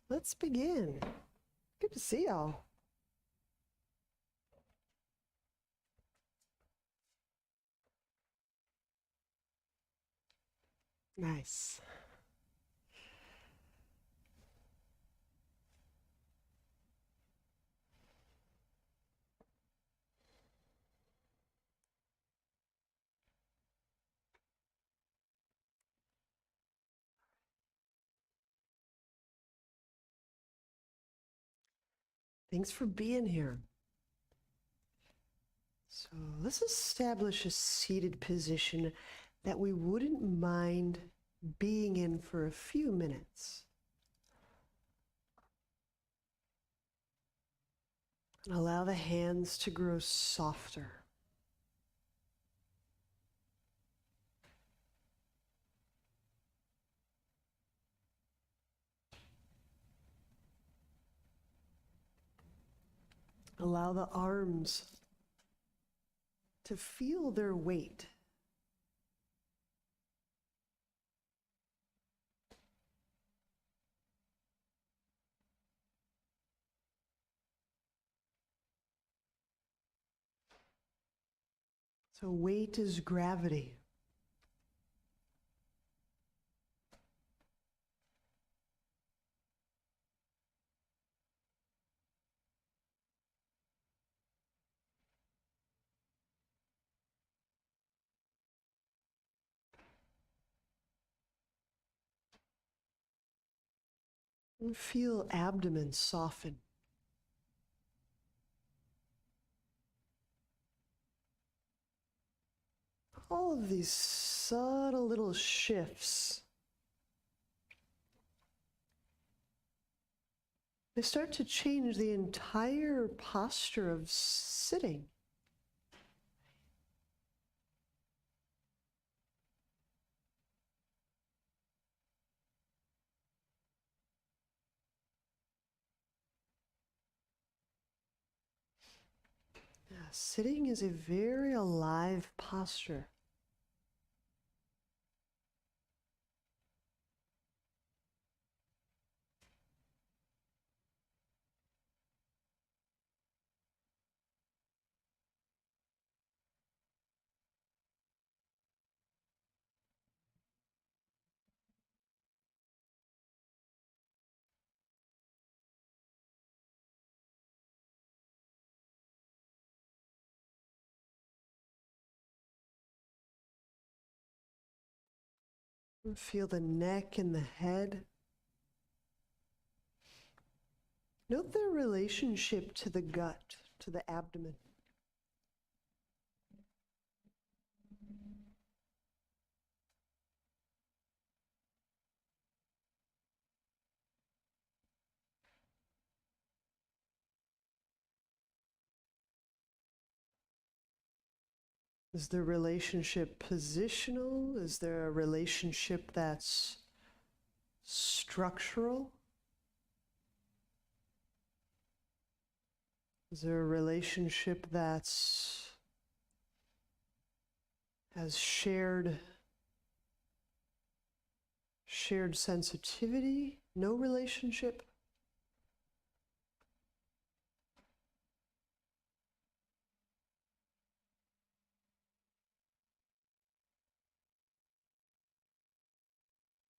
let's begin. Good to see y'all. Nice. Thanks for being here. So let's establish a seated position that we wouldn't mind being in for a few minutes. And allow the hands to grow softer. Allow the arms to feel their weight. So weight is gravity. And feel abdomen soften. All of these subtle little shifts, they start to change the entire posture of sitting. Yeah, sitting is a very alive posture. And feel the neck and the head. Note their relationship to the gut, to the abdomen. Is the relationship positional? Is there a relationship that's structural? Is there a relationship that's has shared sensitivity? No relationship?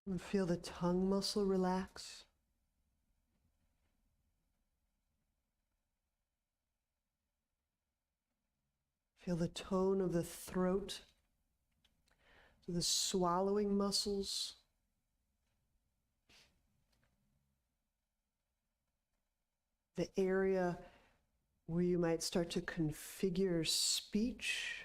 And feel the tongue muscle relax. Feel the tone of the throat, the swallowing muscles. The area where you might start to configure speech.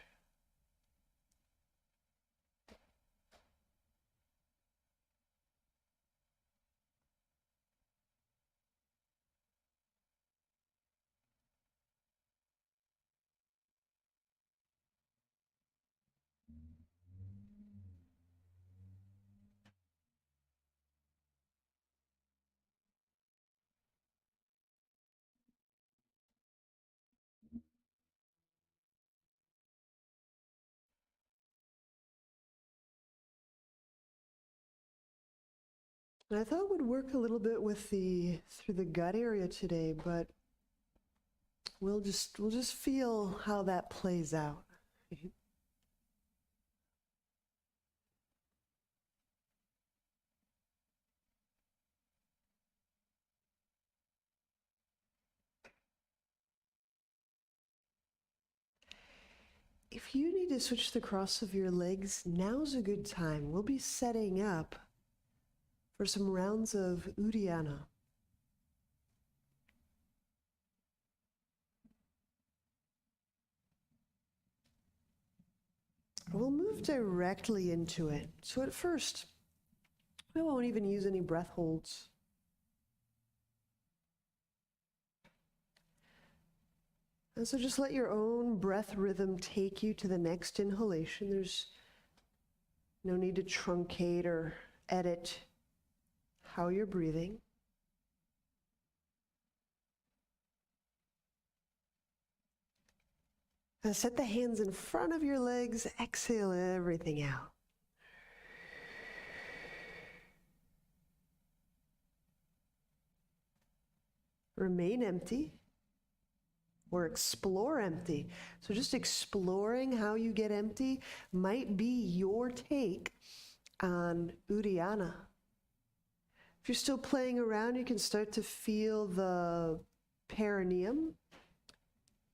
And I thought it would work a little bit with through the gut area today, but we'll just feel how that plays out. If you need to switch the cross of your legs, now's a good time. We'll be setting up for some rounds of Uddiyana. We'll move directly into it. So at first, we won't even use any breath holds. And so just let your own breath rhythm take you to the next inhalation. There's no need to truncate or edit how you're breathing. Now set the hands in front of your legs, exhale everything out. Remain empty or explore empty. So just exploring how you get empty might be your take on Uddiyana. If you're still playing around, you can start to feel the perineum,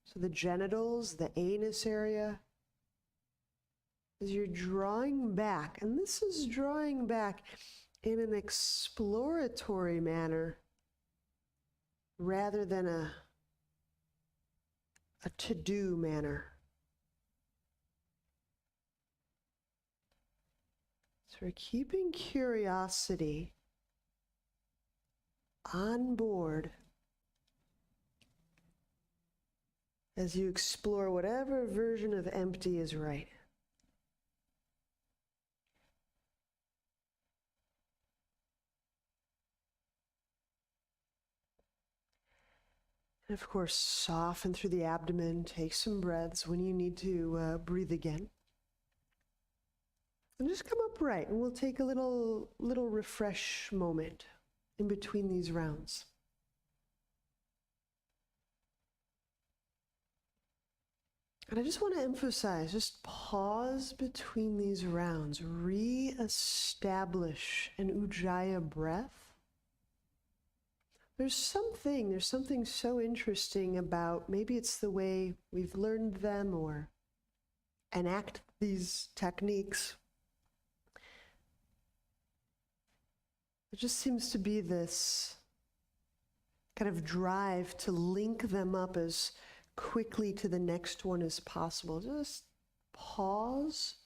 so the genitals, the anus area, as you're drawing back. And this is drawing back in an exploratory manner rather than a to-do manner. So we're keeping curiosity on board as you explore whatever version of empty is right. And of course, soften through the abdomen, take some breaths when you need to breathe again. And just come upright, and we'll take a little refresh moment in between these rounds. And I just want to emphasize, just pause between these rounds, re-establish an Ujjayi breath. There's something so interesting about, maybe it's the way we've learned them or enact these techniques. It just seems to be this kind of drive to link them up as quickly to the next one as possible. Just pause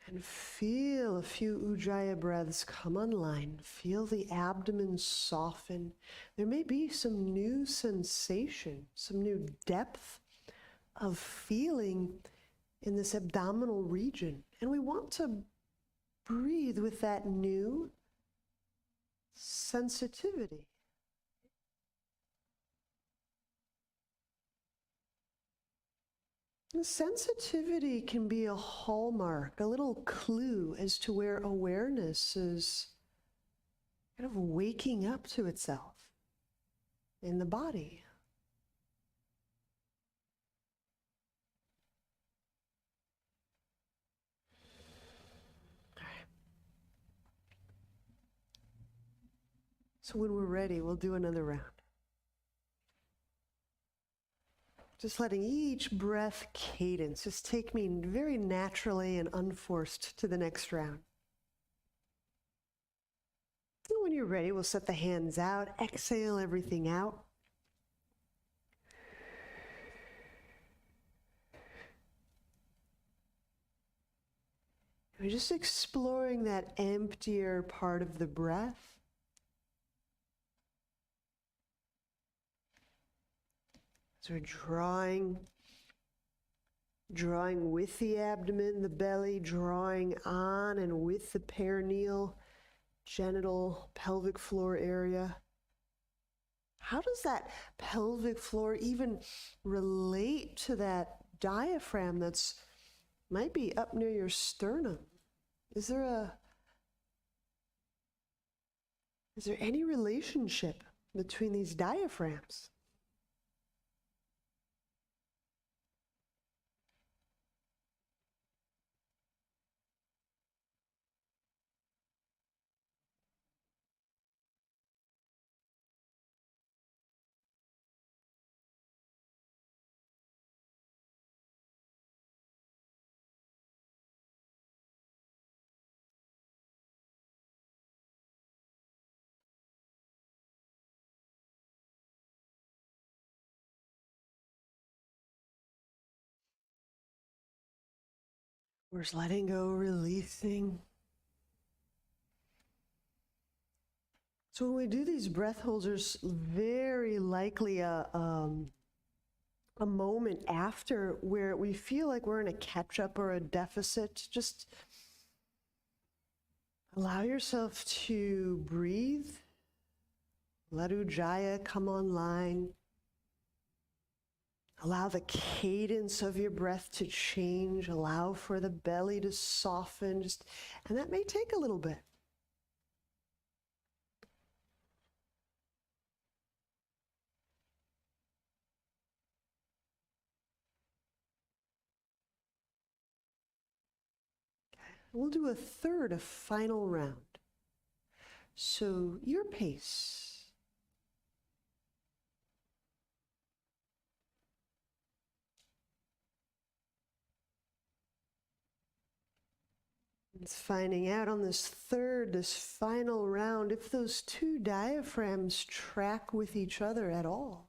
and feel a few Ujjayi breaths come online. Feel the abdomen soften. There may be some new sensation, some new depth of feeling in this abdominal region. And we want to breathe with that new sensitivity. And sensitivity can be a hallmark, a little clue as to where awareness is kind of waking up to itself in the body. So when we're ready, we'll do another round. Just letting each breath cadence just take me very naturally and unforced to the next round. And when you're ready, we'll set the hands out, exhale everything out. We're just exploring that emptier part of the breath. So we're drawing with the abdomen, the belly, drawing on and with the perineal, genital, pelvic floor area. How does that pelvic floor even relate to that diaphragm that's might be up near your sternum? Is there Is there any relationship between these diaphragms? We're just letting go, releasing. So when we do these breath holds, there's very likely a moment after where we feel like we're in a catch-up or a deficit. Just allow yourself to breathe. Let Ujjayi come online. Allow the cadence of your breath to change. Allow for the belly to soften. And that may take a little bit. We'll do a third, a final round. So your pace. It's finding out on this third, this final round, if those two diaphragms track with each other at all.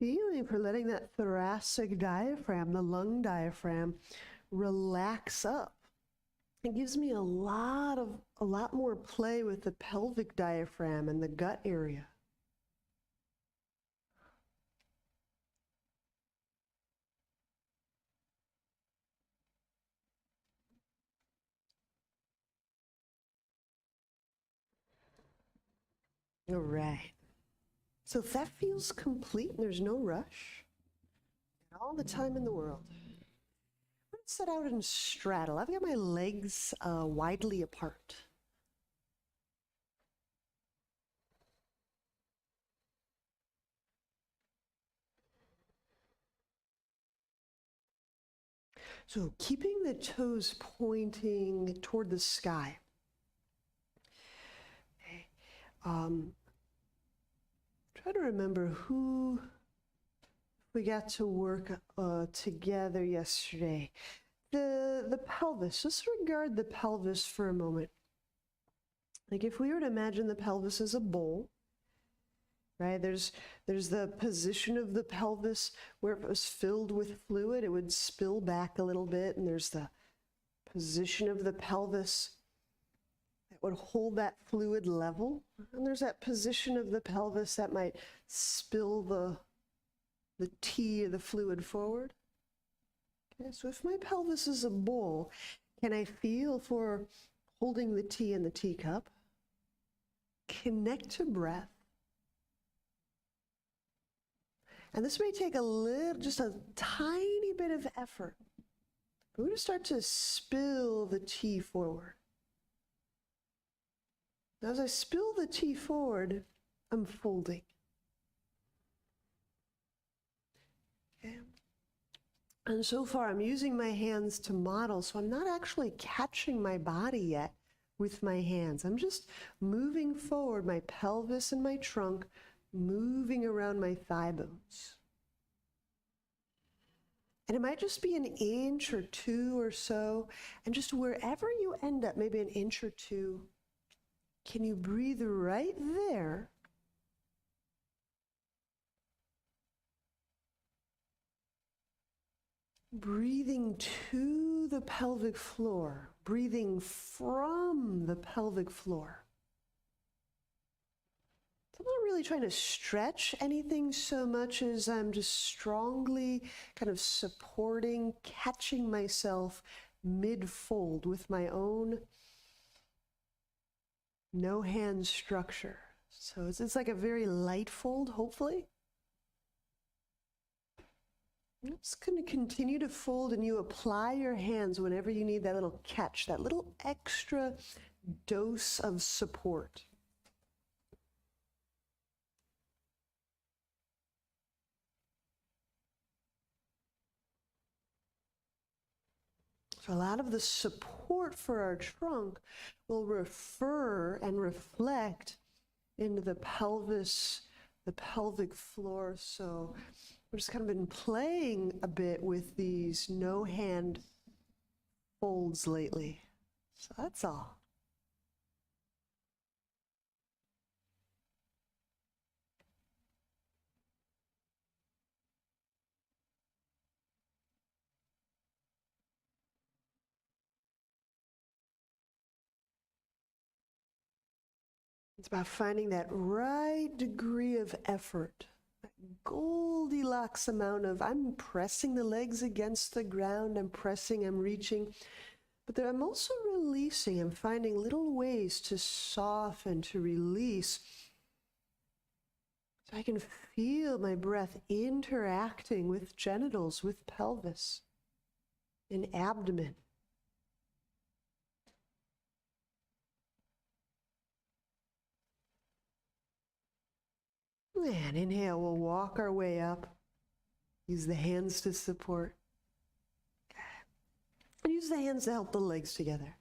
Feeling for letting that thoracic diaphragm, the lung diaphragm, relax up. It gives me a lot more play with the pelvic diaphragm and the gut area. All right. So if that feels complete and there's no rush, all the time in the world, let's set out and straddle. I've got my legs widely apart. So keeping the toes pointing toward the sky. Okay. Try to remember who we got to work together yesterday. The pelvis, just regard the pelvis for a moment. Like if we were to imagine the pelvis as a bowl, right? There's the position of the pelvis where if it was filled with fluid, it would spill back a little bit, and there's the position of the pelvis that would hold that fluid level, and there's that position of the pelvis that might spill the tea or the fluid forward. Okay, so if my pelvis is a bowl, can I feel for holding the tea in the teacup? Connect to breath. And this may take a little, just a tiny bit of effort. We're going to start to spill the tea forward. Now, as I spill the tea forward, I'm folding. Okay. And so far, I'm using my hands to model, so I'm not actually catching my body yet with my hands. I'm just moving forward, my pelvis and my trunk, moving around my thigh bones. And it might just be an inch or two or so, and just wherever you end up, maybe an inch or two, can you breathe right there? Breathing to the pelvic floor, breathing from the pelvic floor. I'm not really trying to stretch anything so much as I'm just strongly kind of supporting, catching myself mid-fold with my own no-hand structure. So it's like a very light fold, hopefully. I'm just going to continue to fold, and you apply your hands whenever you need that little catch, that little extra dose of support. So a lot of the support for our trunk will refer and reflect into the pelvis, the pelvic floor. So we've just kind of been playing a bit with these no hand folds lately. So that's all. It's about finding that right degree of effort, that Goldilocks amount of, I'm pressing the legs against the ground, I'm pressing, I'm reaching, but then I'm also releasing. I'm finding little ways to soften, to release, so I can feel my breath interacting with genitals, with pelvis, and abdomen. And inhale, we'll walk our way up. Use the hands to support. And use the hands to help the legs together.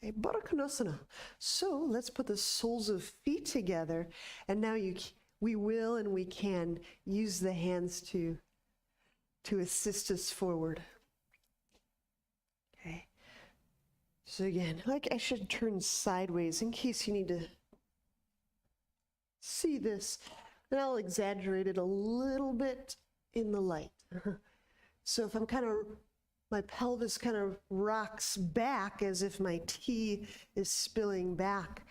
Okay, Baddha Konasana. So let's put the soles of feet together. And now we will and we can use the hands to assist us forward. Okay. So again, like I should turn sideways in case you need to see this, and I'll exaggerate it a little bit in the light. So if I'm my pelvis kind of rocks back as if my tea is spilling back,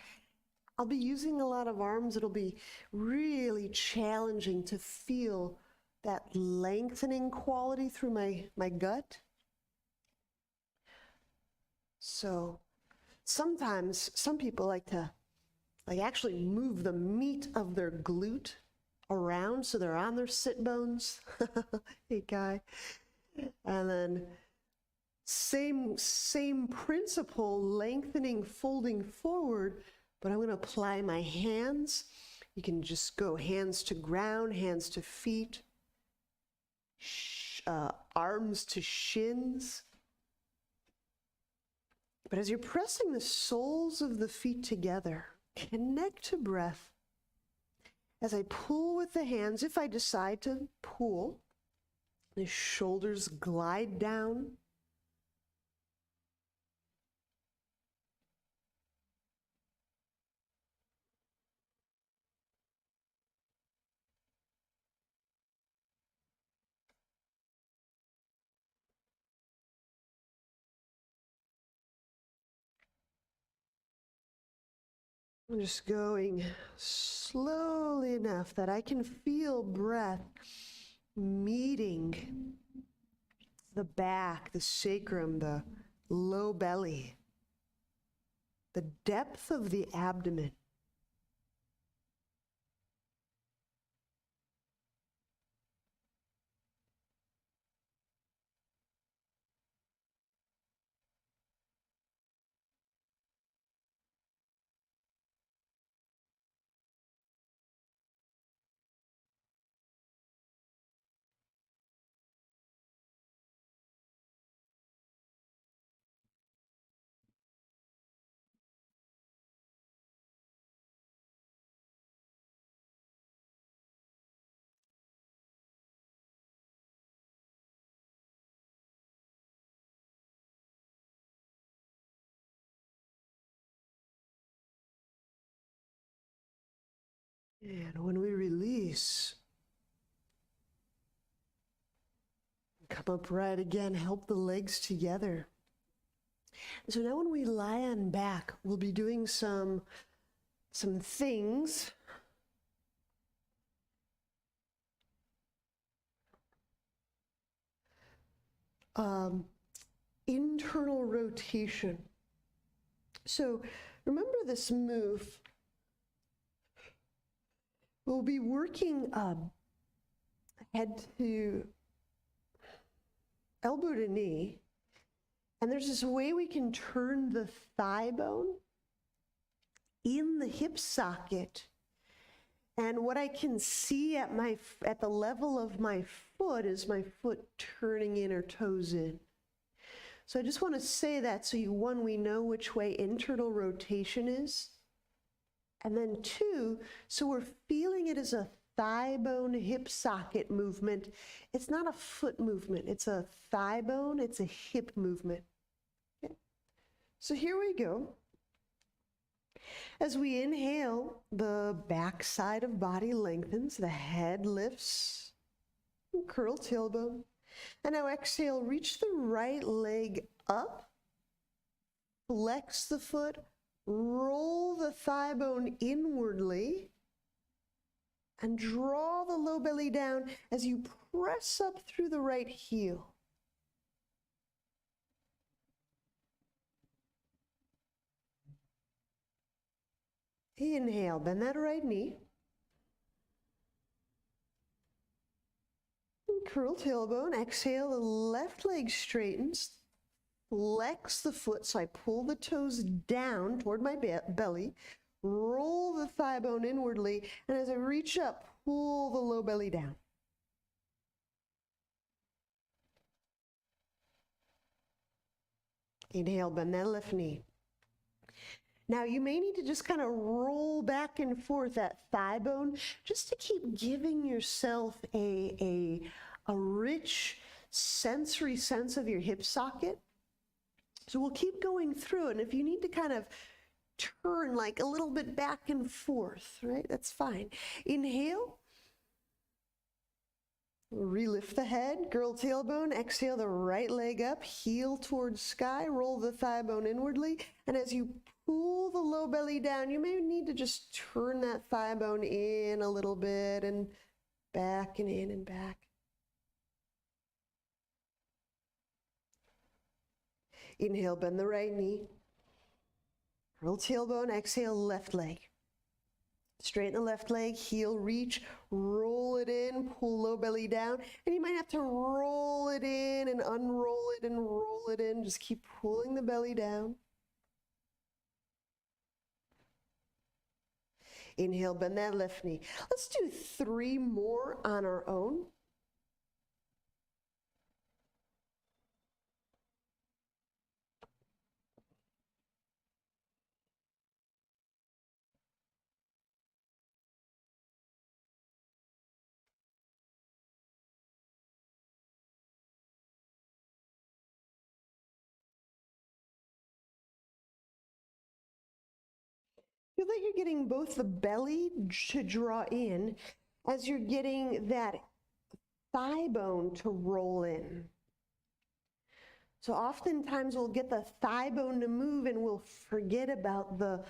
I'll be using a lot of arms. It'll be really challenging to feel that lengthening quality through my gut. So sometimes some people like to actually move the meat of their glute around so they're on their sit bones. Hey, Guy. And then same principle, lengthening, folding forward, but I'm going to apply my hands. You can just go hands to ground, hands to feet, arms to shins. But as you're pressing the soles of the feet together, connect to breath. As I pull with the hands, if I decide to pull, the shoulders glide down. I'm just going slowly enough that I can feel breath meeting the back, the sacrum, the low belly, the depth of the abdomen. And when we release, Come upright again, help the legs together. So now when we lie on back, we'll be doing some things. Internal rotation. So remember this move. We'll be working head to elbow to knee. And there's this way we can turn the thigh bone in the hip socket. And what I can see at the level of my foot is my foot turning in or toes in. So I just want to say that so we know which way internal rotation is. And then two, so we're feeling it as a thigh bone hip socket movement. It's not a foot movement. It's a thigh bone. It's a hip movement. Okay. So here we go. As we inhale, the back side of body lengthens, the head lifts, curl tailbone. And now exhale, reach the right leg up, flex the foot, roll the thigh bone inwardly, and draw the low belly down as you press up through the right heel. Inhale, bend that right knee. Curl tailbone. Exhale, the left leg straightens. Flex the foot, so I pull the toes down toward my belly. Roll the thigh bone inwardly, and as I reach up, pull the low belly down. Inhale, bend that left knee. Now you may need to just kind of roll back and forth that thigh bone just to keep giving yourself a rich sensory sense of your hip socket. So we'll keep going through, and if you need to kind of turn like a little bit back and forth, right, that's fine. Inhale. Relift the head, curl tailbone, exhale the right leg up, heel towards sky, roll the thigh bone inwardly, and as you pull the low belly down, you may need to just turn that thigh bone in a little bit and back and in and back. Inhale, bend the right knee, curl tailbone, exhale left leg. Straighten the left leg, heel reach, roll it in, pull low belly down, and you might have to roll it in and unroll it and roll it in. Just keep pulling the belly down. Inhale, bend that left knee. Let's do 3 more on our own. Feel that you're getting both the belly to draw in as you're getting that thigh bone to roll in. So oftentimes we'll get the thigh bone to move and we'll forget about that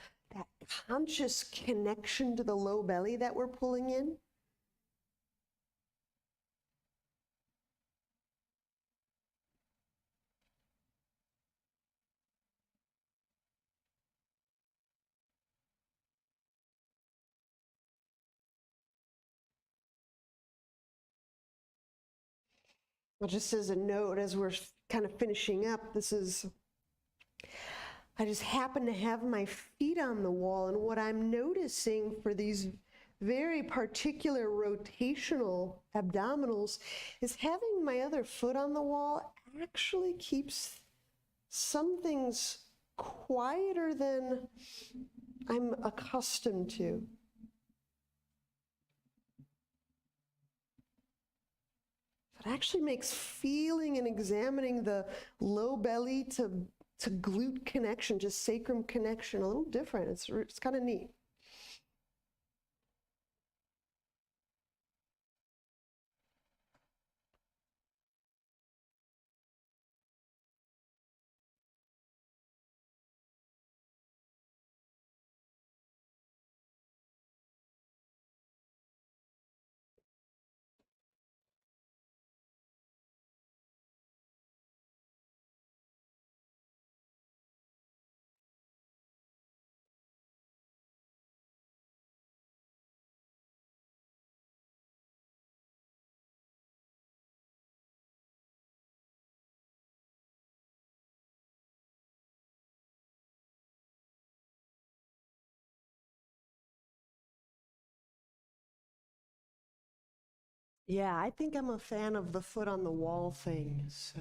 conscious connection to the low belly that we're pulling in. Well, just as a note, as we're kind of finishing up, I just happen to have my feet on the wall, and what I'm noticing for these very particular rotational abdominals is having my other foot on the wall actually keeps some things quieter than I'm accustomed to. It actually makes feeling and examining the low belly to glute connection, just sacrum connection, a little different. It's kind of neat. Yeah, I think I'm a fan of the foot on the wall thing. So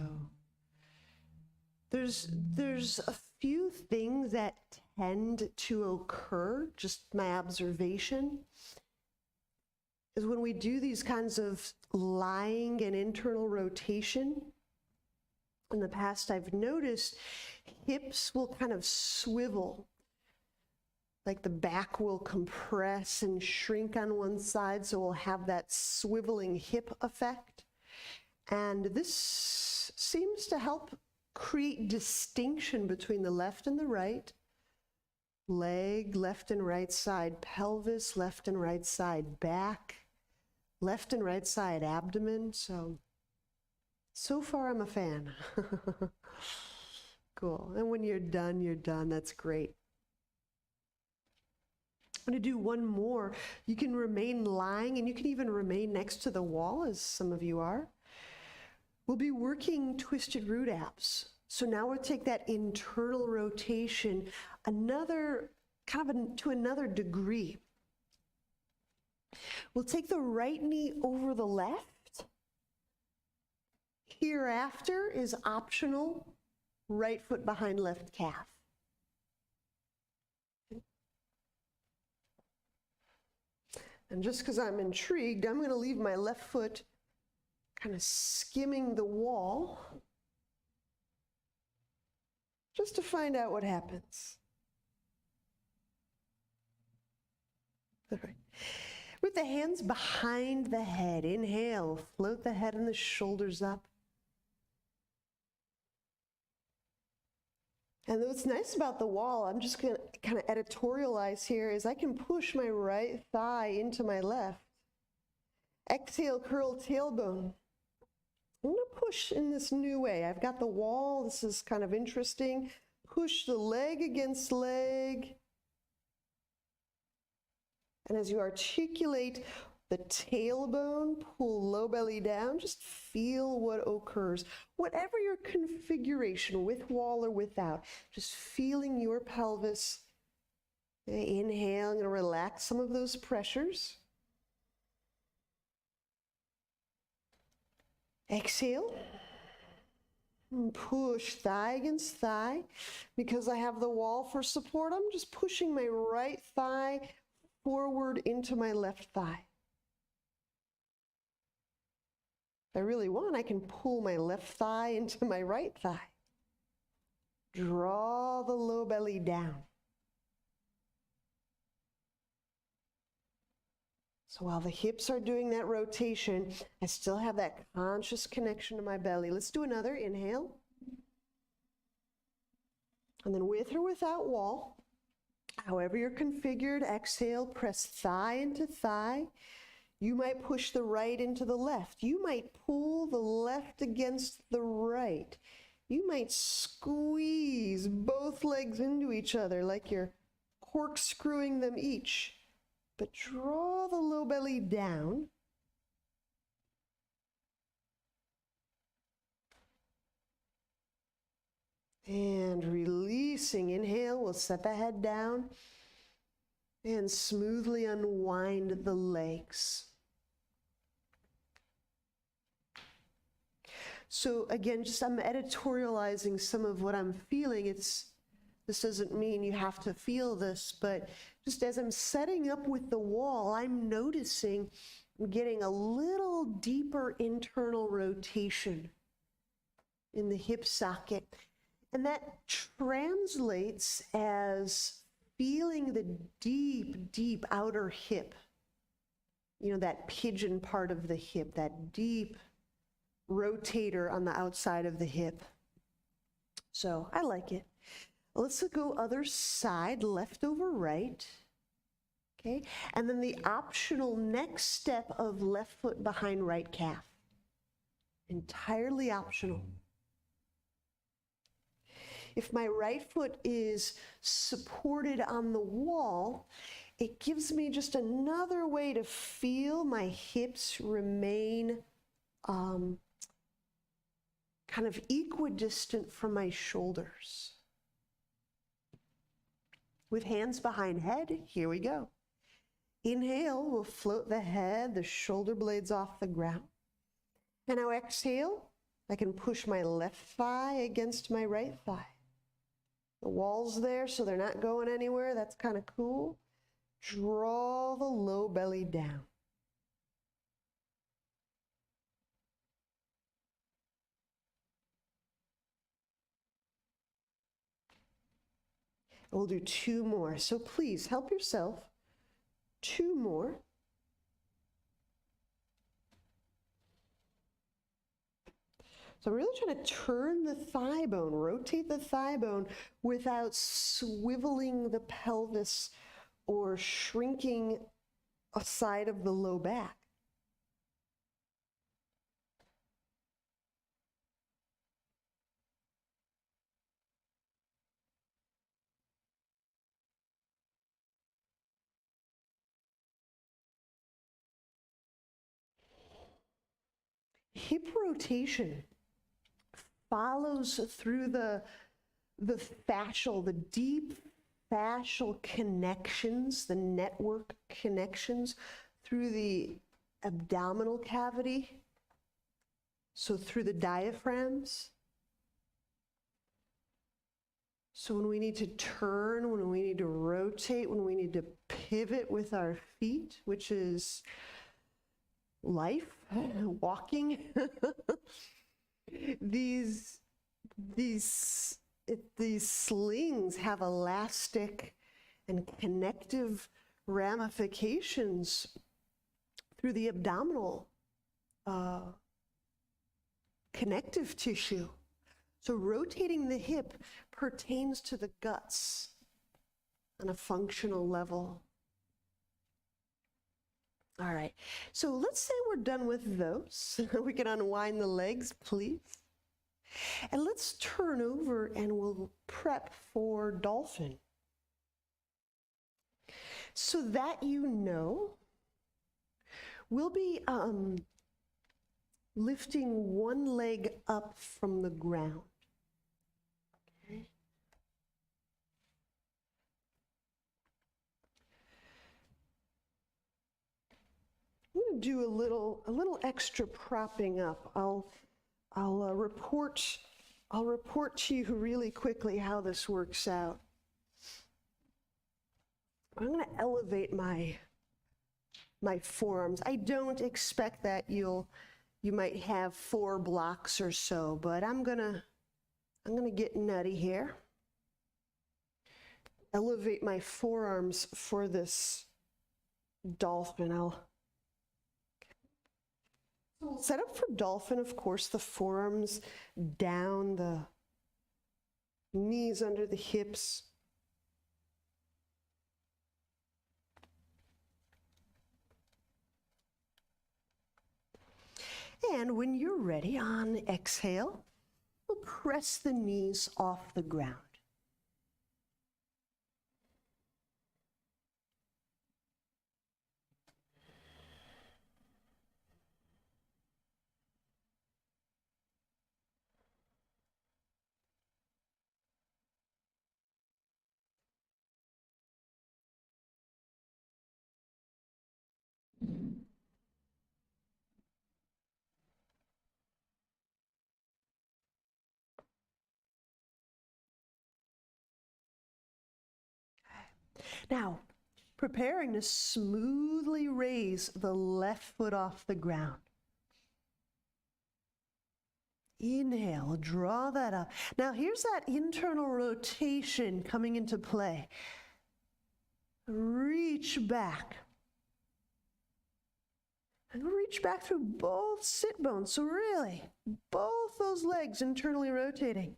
there's a few things that tend to occur, just my observation, is when we do these kinds of lying and internal rotation. In the past, I've noticed hips will kind of swivel, like the back will compress and shrink on one side, so we'll have that swiveling hip effect. And this seems to help create distinction between the left and the right, leg, left and right side, pelvis, left and right side, back, left and right side, abdomen. So far I'm a fan. Cool. And when you're done, you're done. That's great. I'm going to do one more. You can remain lying, and you can even remain next to the wall, as some of you are. We'll be working twisted root abs. So now we'll take that internal rotation to another degree. We'll take the right knee over the left. Hereafter is optional, right foot behind left calf. And just because I'm intrigued, I'm going to leave my left foot kind of skimming the wall just to find out what happens. All right. With the hands behind the head, inhale, float the head and the shoulders up. And what's nice about the wall, I'm just going to kind of editorialize here, is I can push my right thigh into my left. Exhale, curl tailbone. I'm going to push in this new way. I've got the wall. This is kind of interesting. Push the leg against leg. And as you articulate the tailbone, pull low belly down, just feel what occurs. Whatever your configuration, with wall or without, just feeling your pelvis. Inhale, I'm going to relax some of those pressures. Exhale. And push thigh against thigh. Because I have the wall for support, I'm just pushing my right thigh forward into my left thigh. If I really want, I can pull my left thigh into my right thigh. Draw the low belly down. So while the hips are doing that rotation, I still have that conscious connection to my belly. Let's do another. Inhale. And then with or without wall, however you're configured, exhale, press thigh into thigh. You might push the right into the left. You might pull the left against the right. You might squeeze both legs into each other like you're corkscrewing them each. But draw the low belly down. And releasing, inhale, we'll set the head down and smoothly unwind the legs. So again, I'm editorializing some of what I'm feeling. This doesn't mean you have to feel this, but just as I'm setting up with the wall, I'm noticing I'm getting a little deeper internal rotation in the hip socket. And that translates as feeling the deep, deep outer hip. You know, that pigeon part of the hip, that deep rotator on the outside of the hip. So I like it. Let's go other side, left over right. Okay, and then the optional next step of left foot behind right calf. Entirely optional. If my right foot is supported on the wall, it gives me just another way to feel my hips remain kind of equidistant from my shoulders. With hands behind head, here we go. Inhale, we'll float the head, the shoulder blades off the ground. And now exhale, I can push my left thigh against my right thigh. The wall's there, so they're not going anywhere. That's kind of cool. Draw the low belly down. We'll do 2 more. So please help yourself. 2 more. So I'm really trying to turn the thigh bone, rotate the thigh bone without swiveling the pelvis or shrinking a side of the low back. Hip rotation follows through the fascial, the deep fascial connections, the network connections through the abdominal cavity, so through the diaphragms. So when we need to turn, when we need to rotate, when we need to pivot with our feet, which is life, walking, these slings have elastic and connective ramifications through the abdominal connective tissue. So rotating the hip pertains to the guts on a functional level. All right, so let's say we're done with those. We can unwind the legs, please. And let's turn over and we'll prep for dolphin. So that you know, we'll be lifting one leg up from the ground. Okay. I'm going to do a little extra propping up. I'll report to you really quickly how this works out. I'm going to elevate my forearms. I don't expect that you might have 4 blocks or so, but I'm gonna get nutty here. Elevate my forearms for this dolphin. I'll set up for dolphin, of course, the forearms down, the knees under the hips. And when you're ready, on exhale, we'll press the knees off the ground. Now, preparing to smoothly raise the left foot off the ground. Inhale, draw that up. Now, here's that internal rotation coming into play. Reach back. And reach back through both sit bones. So really, both those legs internally rotating.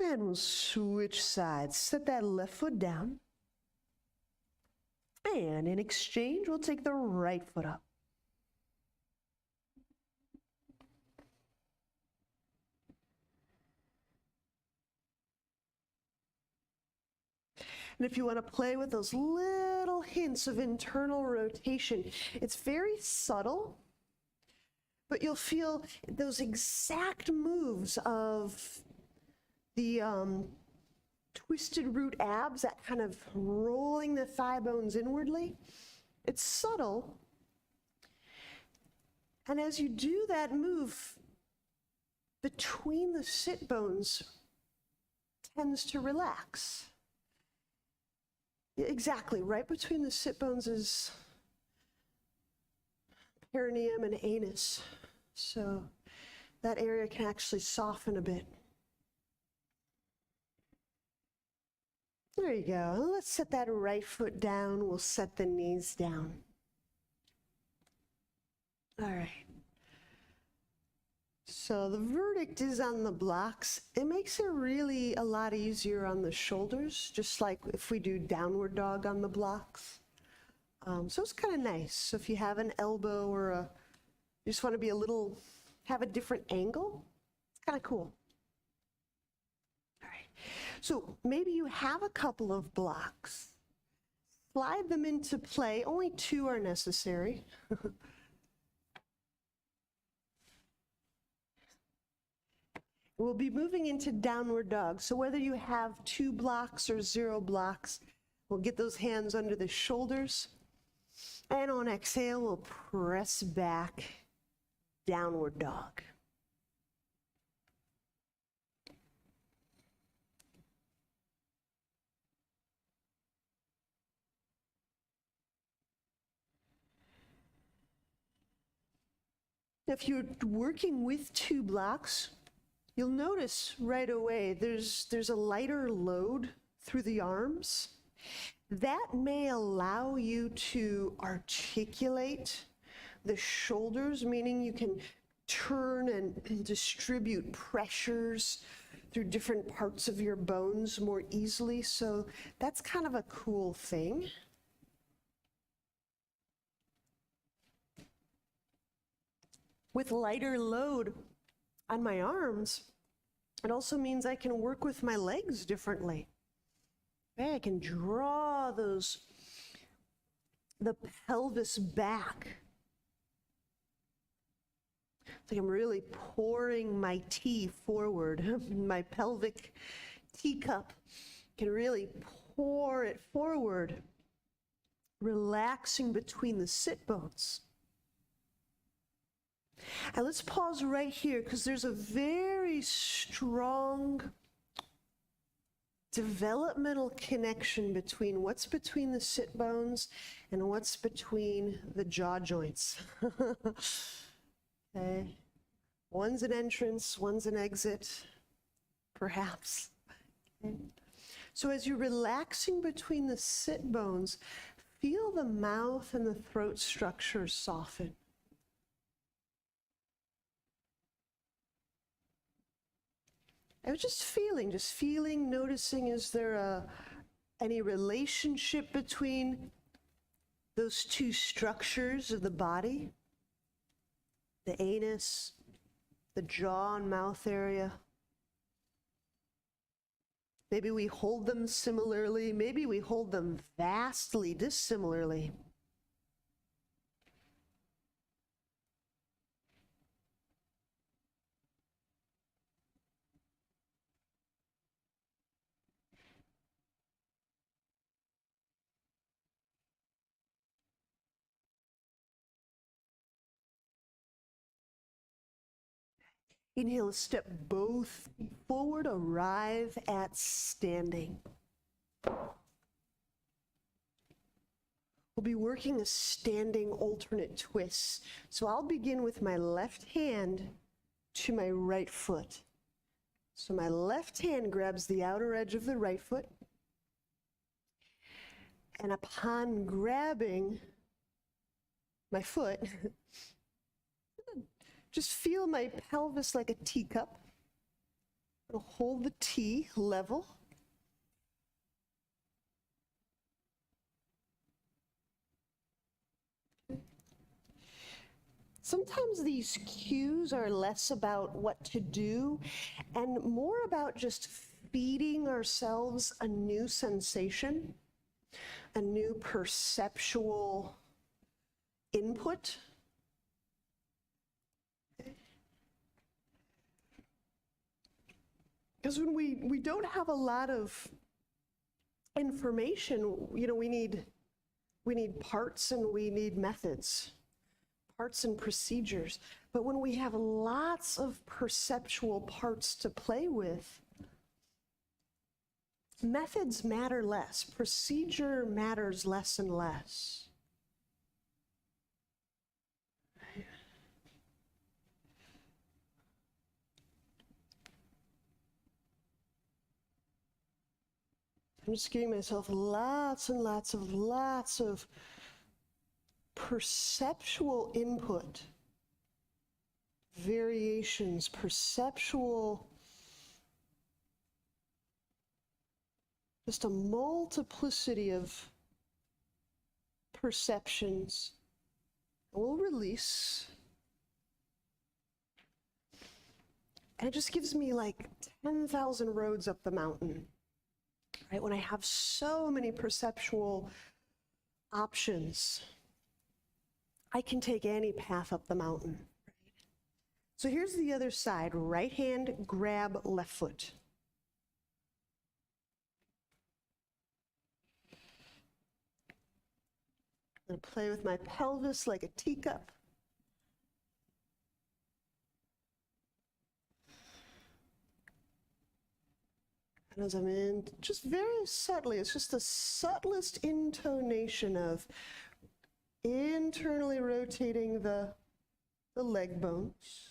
And we'll switch sides. Set that left foot down. And in exchange, we'll take the right foot up. And if you want to play with those little hints of internal rotation, it's very subtle, but you'll feel those exact moves of the twisted root abs, that kind of rolling the thigh bones inwardly. It's subtle. And as you do that move, between the sit bones tends to relax. Exactly, right between the sit bones is perineum and anus. So that area can actually soften a bit. There you go. Let's set that right foot down. We'll set the knees down. All right. So the verdict is on the blocks. It makes it really a lot easier on the shoulders, just like if we do downward dog on the blocks. So it's kind of nice. So if you have an elbow or you just want to be have a different angle, it's kind of cool. All right. So maybe you have a couple of blocks. Slide them into play. Only 2 are necessary. We'll be moving into downward dog. So whether you have 2 blocks or 0 blocks, we'll get those hands under the shoulders. And on exhale, we'll press back, downward dog. If you're working with 2 blocks, you'll notice right away there's a lighter load through the arms. That may allow you to articulate the shoulders, meaning you can turn and distribute pressures through different parts of your bones more easily. So that's kind of a cool thing. With lighter load on my arms, it also means I can work with my legs differently. Okay, I can draw the pelvis back. It's like I'm really pouring my tea forward. My pelvic teacup can really pour it forward, relaxing between the sit bones. And let's pause right here because there's a very strong developmental connection between what's between the sit bones and what's between the jaw joints. Okay. One's an entrance, one's an exit, perhaps. Okay. So as you're relaxing between the sit bones, feel the mouth and the throat structure soften. I was just feeling, noticing, is there any relationship between those 2 structures of the body? The anus, the jaw and mouth area. Maybe we hold them similarly, maybe we hold them vastly dissimilarly. Inhale, step both forward, arrive at standing. We'll be working a standing alternate twist. So I'll begin with my left hand to my right foot. So my left hand grabs the outer edge of the right foot. And upon grabbing my foot, just feel my pelvis like a teacup. I'll hold the tea level. Sometimes these cues are less about what to do and more about just feeding ourselves a new sensation, a new perceptual input. Because when we don't have a lot of information, you know, we need parts and we need methods, parts and procedures. But when we have lots of perceptual parts to play with, methods matter less. Procedure matters less and less. I'm just giving myself lots and lots of perceptual input, variations, perceptual, just a multiplicity of perceptions. We'll release. And it just gives me like 10,000 roads up the mountain. Right? When I have so many perceptual options, I can take any path up the mountain. Right? So here's the other side. Right hand, grab left foot. I'm going to play with my pelvis like a teacup. And as I'm in, just very subtly, it's just the subtlest intonation of internally rotating the leg bones,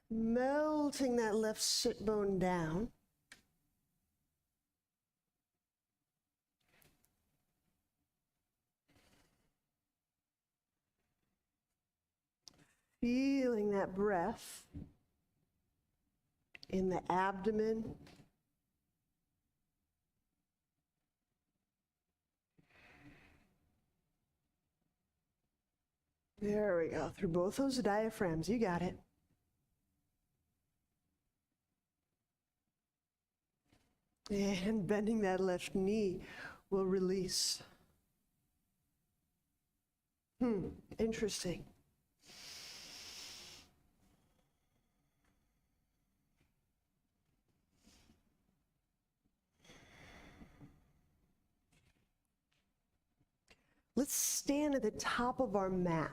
melting that left sit bone down. Feeling that breath in the abdomen. There we go, through both those diaphragms, you got it. And bending that left knee will release. Interesting. Let's stand at the top of our mat.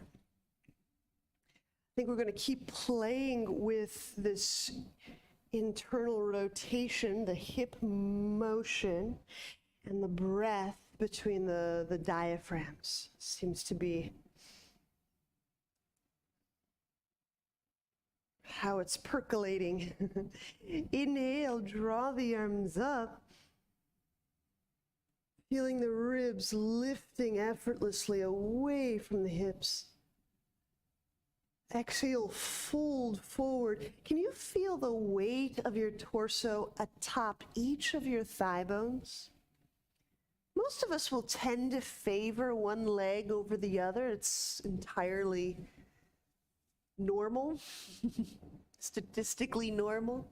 I think we're going to keep playing with this internal rotation, the hip motion, and the breath between the diaphragms. Seems to be how it's percolating. Inhale, draw the arms up. Feeling the ribs lifting effortlessly away from the hips. Exhale, fold forward. Can you feel the weight of your torso atop each of your thigh bones? Most of us will tend to favor one leg over the other. It's entirely normal, statistically normal.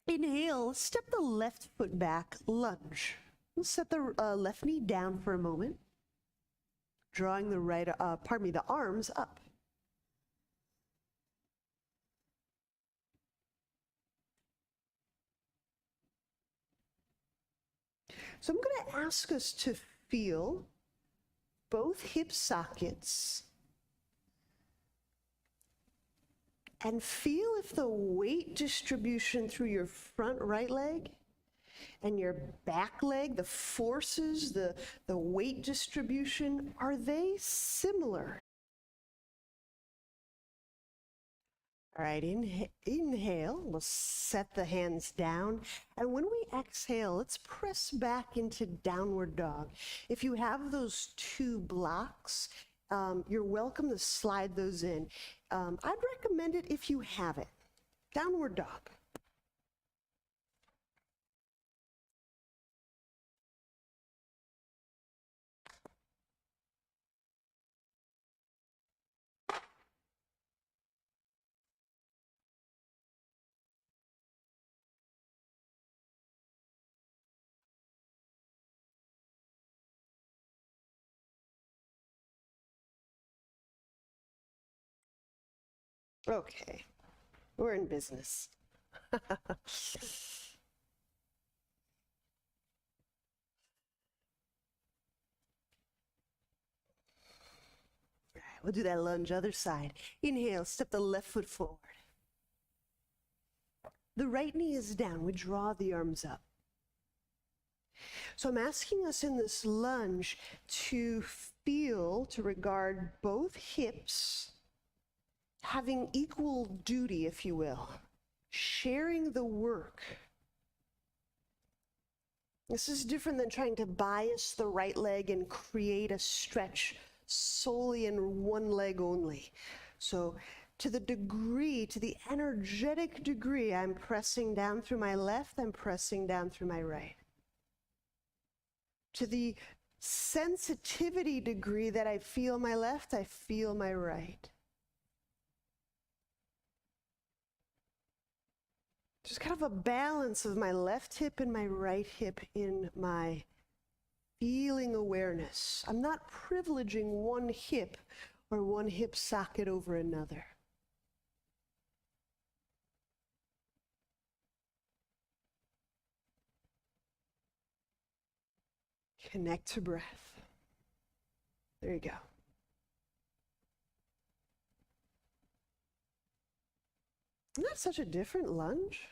Inhale, step the left foot back, lunge. We'll set the left knee down for a moment, drawing the arms up. So I'm going to ask us to feel both hip sockets and feel if the weight distribution through your front right leg and your back leg, the forces, the weight distribution, are they similar? All right, inhale, we'll set the hands down. And when we exhale, let's press back into downward dog. If you have those two blocks, you're welcome to slide those in. I'd recommend it if you have it. Downward dog. Okay, we're in business. We'll do that lunge, other side. Inhale, step the left foot forward. The right knee is down. We draw the arms up. So I'm asking us in this lunge to feel, to regard both hips having equal duty, if you will, sharing the work. This is different than trying to bias the right leg and create a stretch solely in one leg only. So to the degree, to the energetic degree, I'm pressing down through my left, I'm pressing down through my right. To the sensitivity degree that I feel my left, I feel my right. Just kind of a balance of my left hip and my right hip in my feeling awareness. I'm not privileging one hip or one hip socket over another. Connect to breath. There you go. Not such a different lunge.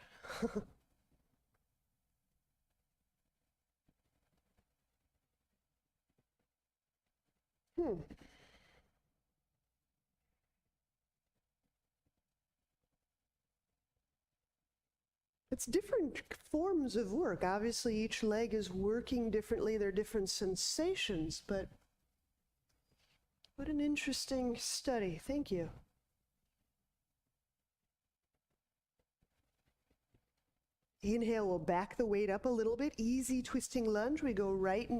It's different forms of work. Obviously, each leg is working differently. There are different sensations, but what an interesting study. Thank you. Inhale, we'll back the weight up a little bit. Easy twisting lunge. We go right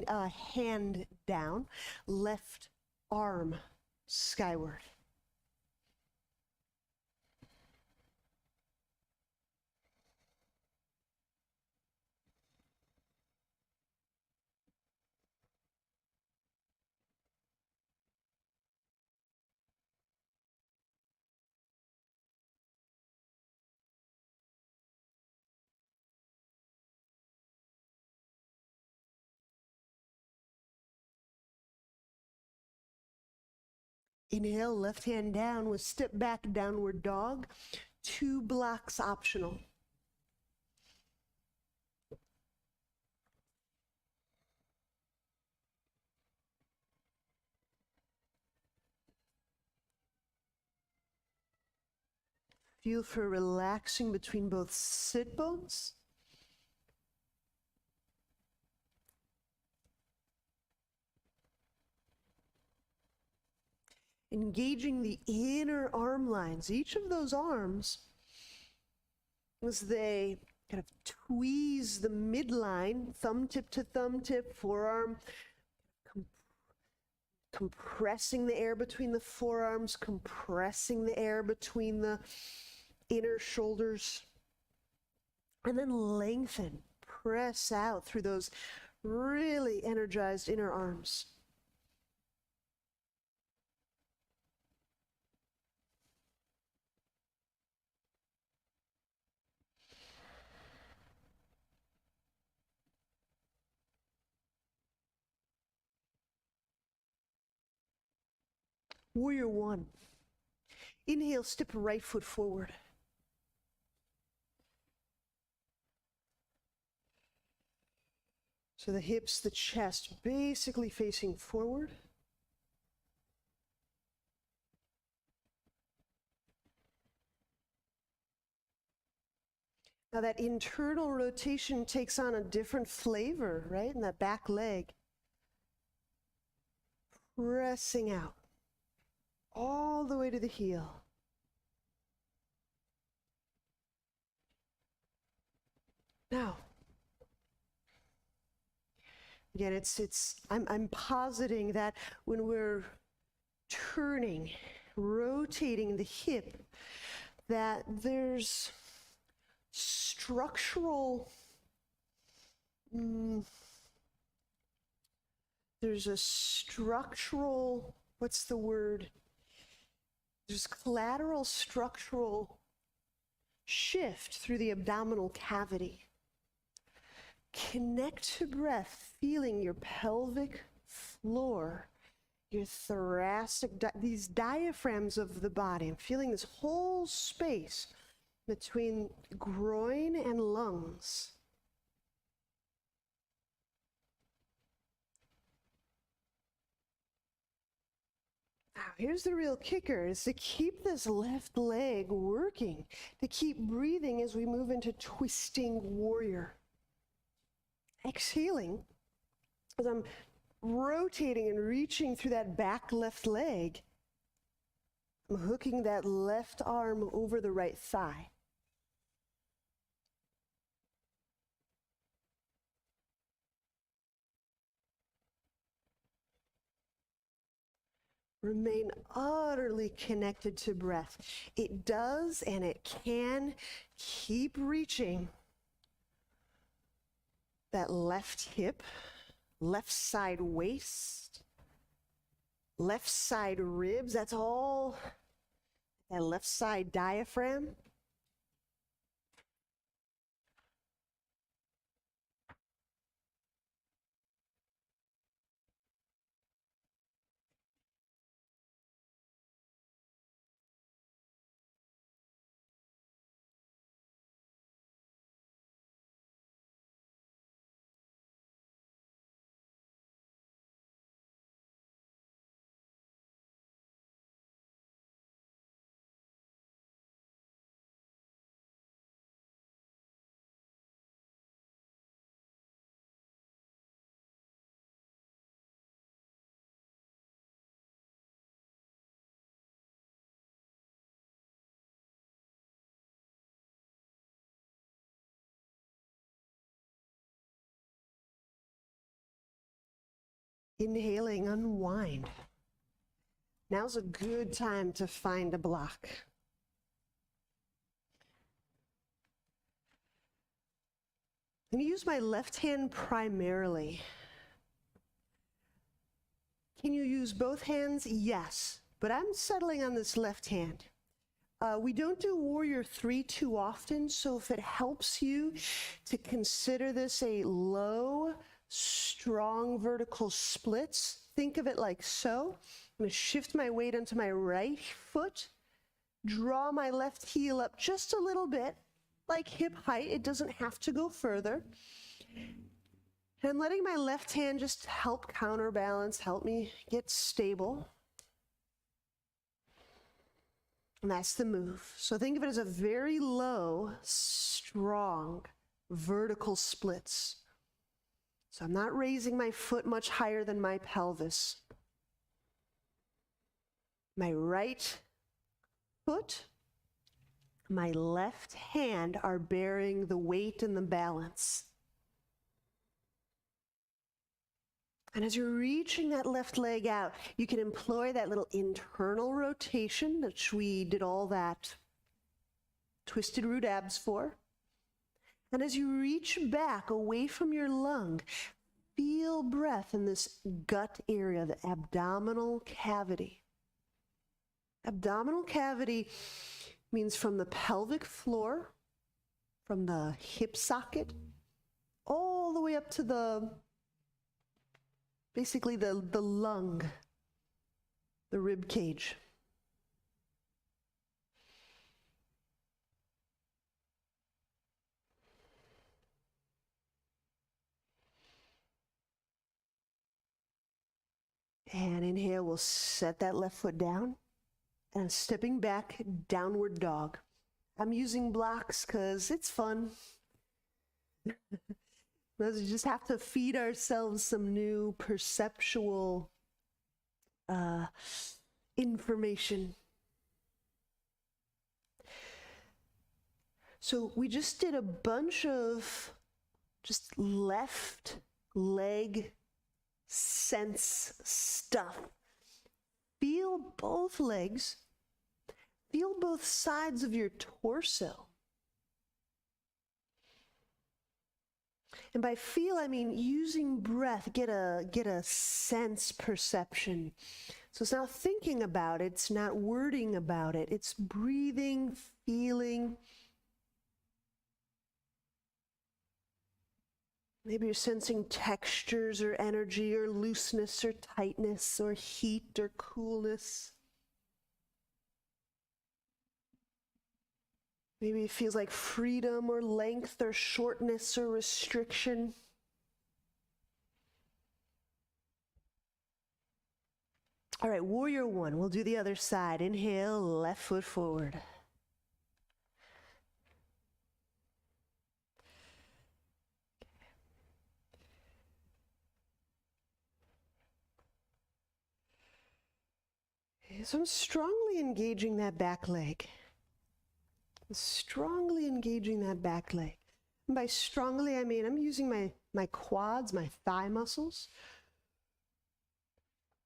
hand down, left arm skyward. Inhale, left hand down with step back, downward dog. 2 blocks optional. Feel for relaxing between both sit bones. Engaging the inner arm lines. Each of those arms, as they kind of tweeze the midline, thumb tip to thumb tip, forearm, compressing the air between the forearms, compressing the air between the inner shoulders, and then lengthen, press out through those really energized inner arms. Warrior 1. Inhale, step right foot forward. So the hips, the chest, basically facing forward. Now that internal rotation takes on a different flavor, right? In that back leg. Pressing out all the way to the heel. Now, again, I'm positing that when we're turning, rotating the hip, that there's structural, what's the word? There's collateral structural shift through the abdominal cavity. Connect to breath, feeling your pelvic floor, your thoracic, these diaphragms of the body. I'm feeling this whole space between groin and lungs. Now, here's the real kicker, is to keep this left leg working, to keep breathing as we move into twisting warrior. Exhaling, as I'm rotating and reaching through that back left leg, I'm hooking that left arm over the right thigh. Remain utterly connected to breath. It does and it can keep reaching that left hip, left side waist, left side ribs. That's all that left side diaphragm. Inhaling, unwind. Now's a good time to find a block. I'm going to use my left hand primarily. Can you use both hands? Yes, but I'm settling on this left hand. We don't do Warrior 3 too often, so if it helps you to consider this a low, strong vertical splits, think of it like so. I'm going to shift my weight onto my right foot, draw my left heel up just a little bit, like hip height. It doesn't have to go further. And I'm letting my left hand just help counterbalance, help me get stable. And that's the move. So think of it as a very low, strong, vertical splits. So I'm not raising my foot much higher than my pelvis. My right foot, my left hand are bearing the weight and the balance. And as you're reaching that left leg out, you can employ that little internal rotation, which we did all that twisted root abs for. And as you reach back away from your lung, feel breath in this gut area, the abdominal cavity. Abdominal cavity means from the pelvic floor, from the hip socket, all the way up to basically the lung, the rib cage. And inhale, we'll set that left foot down. And I'm stepping back, downward dog. I'm using blocks because it's fun. We just have to feed ourselves some new perceptual information. So we just did a bunch of just left leg sense stuff. Feel both legs. Feel both sides of your torso. And by feel, I mean using breath, get a sense perception. So it's not thinking about it, it's not wording about it, it's breathing, feeling. Maybe you're sensing textures or energy or looseness or tightness or heat or coolness. Maybe it feels like freedom or length or shortness or restriction. All right, warrior one. We'll do the other side. Inhale, left foot forward. So I'm strongly engaging that back leg. Strongly engaging that back leg. And by strongly, I mean I'm using my quads, my thigh muscles.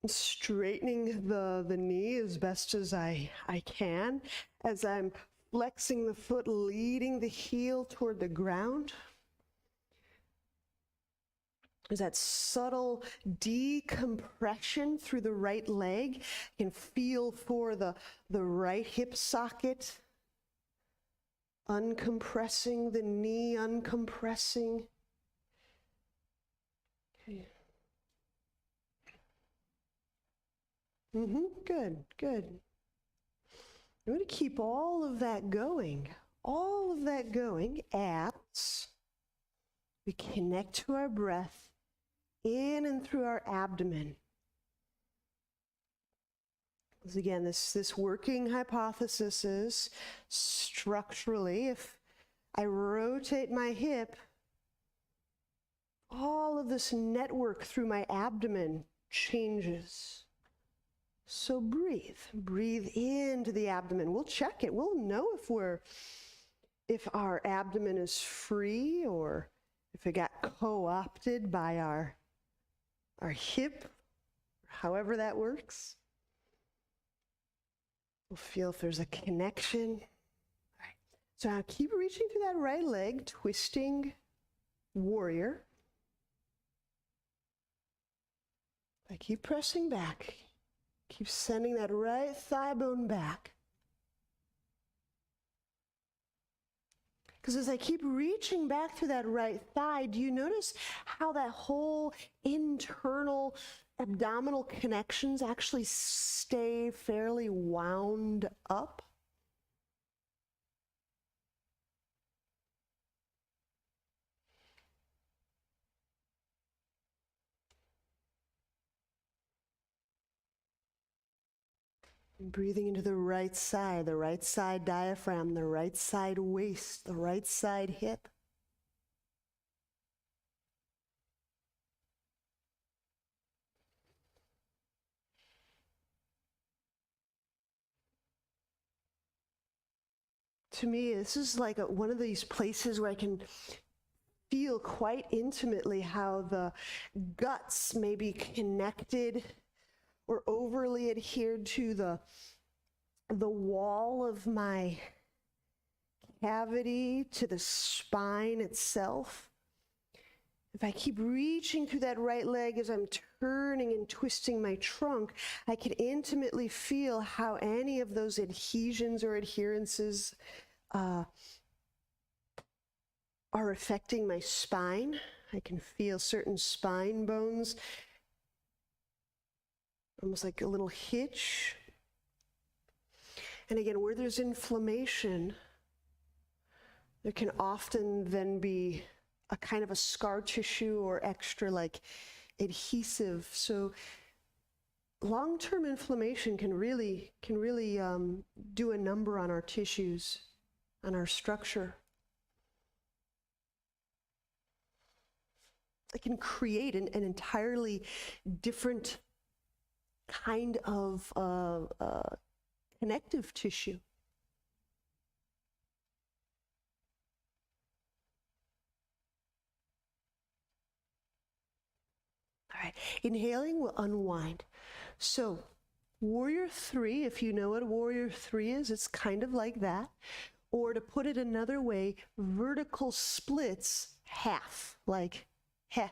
Straightening the knee as best as I can as I'm flexing the foot, leading the heel toward the ground. There's that subtle decompression through the right leg. You can feel for the right hip socket, uncompressing the knee, uncompressing. Okay. Good, good. I'm going to keep all of that going as we connect to our breath in and through our abdomen. Because again, this working hypothesis is structurally, if I rotate my hip, all of this network through my abdomen changes. So breathe into the abdomen. We'll check it. We'll know if our abdomen is free or if it got co-opted by our hip, however that works. We'll feel if there's a connection. All right. So now keep reaching through that right leg, twisting warrior. I keep pressing back. Keep sending that right thigh bone back. Because as I keep reaching back through that right thigh, do you notice how that whole internal abdominal connections actually stay fairly wound up? Breathing into the right side diaphragm, the right side waist, the right side hip. To me, this is like one of these places where I can feel quite intimately how the guts may be connected or overly adhered to the wall of my cavity, to the spine itself. If I keep reaching through that right leg as I'm turning and twisting my trunk, I can intimately feel how any of those adhesions or adherences are affecting my spine. I can feel certain spine bones, almost like a little hitch. And again, where there's inflammation, there can often then be a kind of a scar tissue or extra like adhesive. So long-term inflammation can really do a number on our tissues, on our structure. It can create an entirely different kind of connective tissue. All right, inhaling will unwind. So warrior three, if you know what warrior three is, it's kind of like that. Or to put it another way, vertical splits half, like half.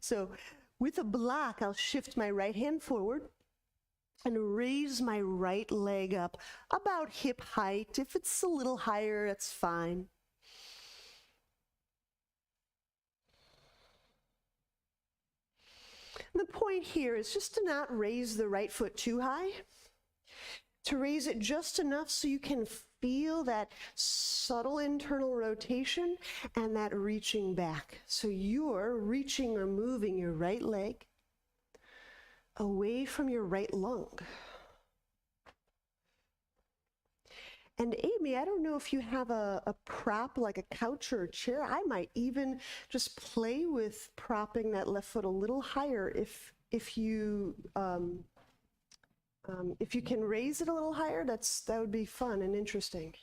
So with a block, I'll shift my right hand forward and raise my right leg up about hip height. If it's a little higher, that's fine. The point here is just to not raise the right foot too high, to raise it just enough so you can feel that subtle internal rotation and that reaching back. So you're reaching or moving your right leg away from your right lung. And Amy, I don't know if you have a prop like a couch or a chair. I might even just play with propping that left foot a little higher if you can raise it a little higher. That would be fun and interesting.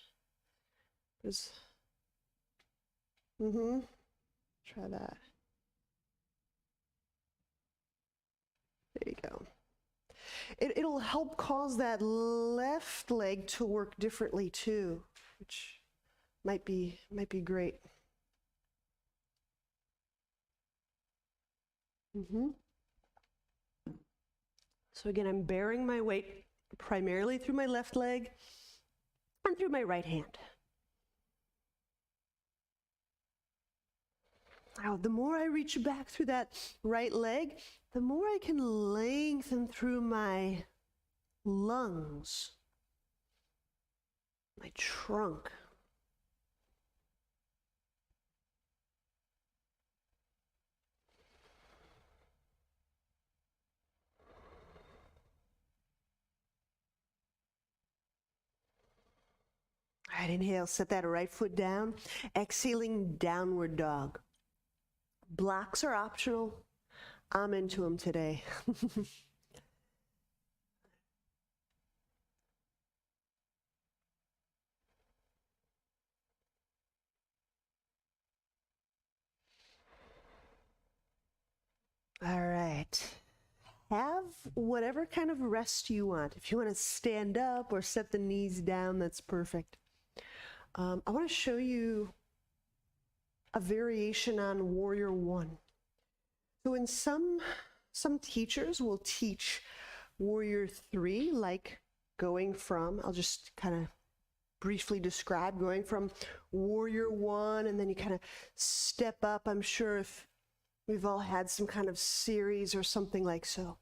Try that. There you go. It'll help cause that left leg to work differently too, which might be great. So again, I'm bearing my weight primarily through my left leg and through my right hand. Now, the more I reach back through that right leg, the more I can lengthen through my lungs, my trunk. All right, inhale, set that right foot down. Exhaling, downward dog. Blocks are optional. I'm into them today. All right. Have whatever kind of rest you want. If you want to stand up or set the knees down, that's perfect. I want to show you a variation on Warrior One. So in some teachers will teach Warrior Three, like going from, I'll just kind of briefly describe going from Warrior One, and then you kind of step up. I'm sure if we've all had some kind of series or something like so.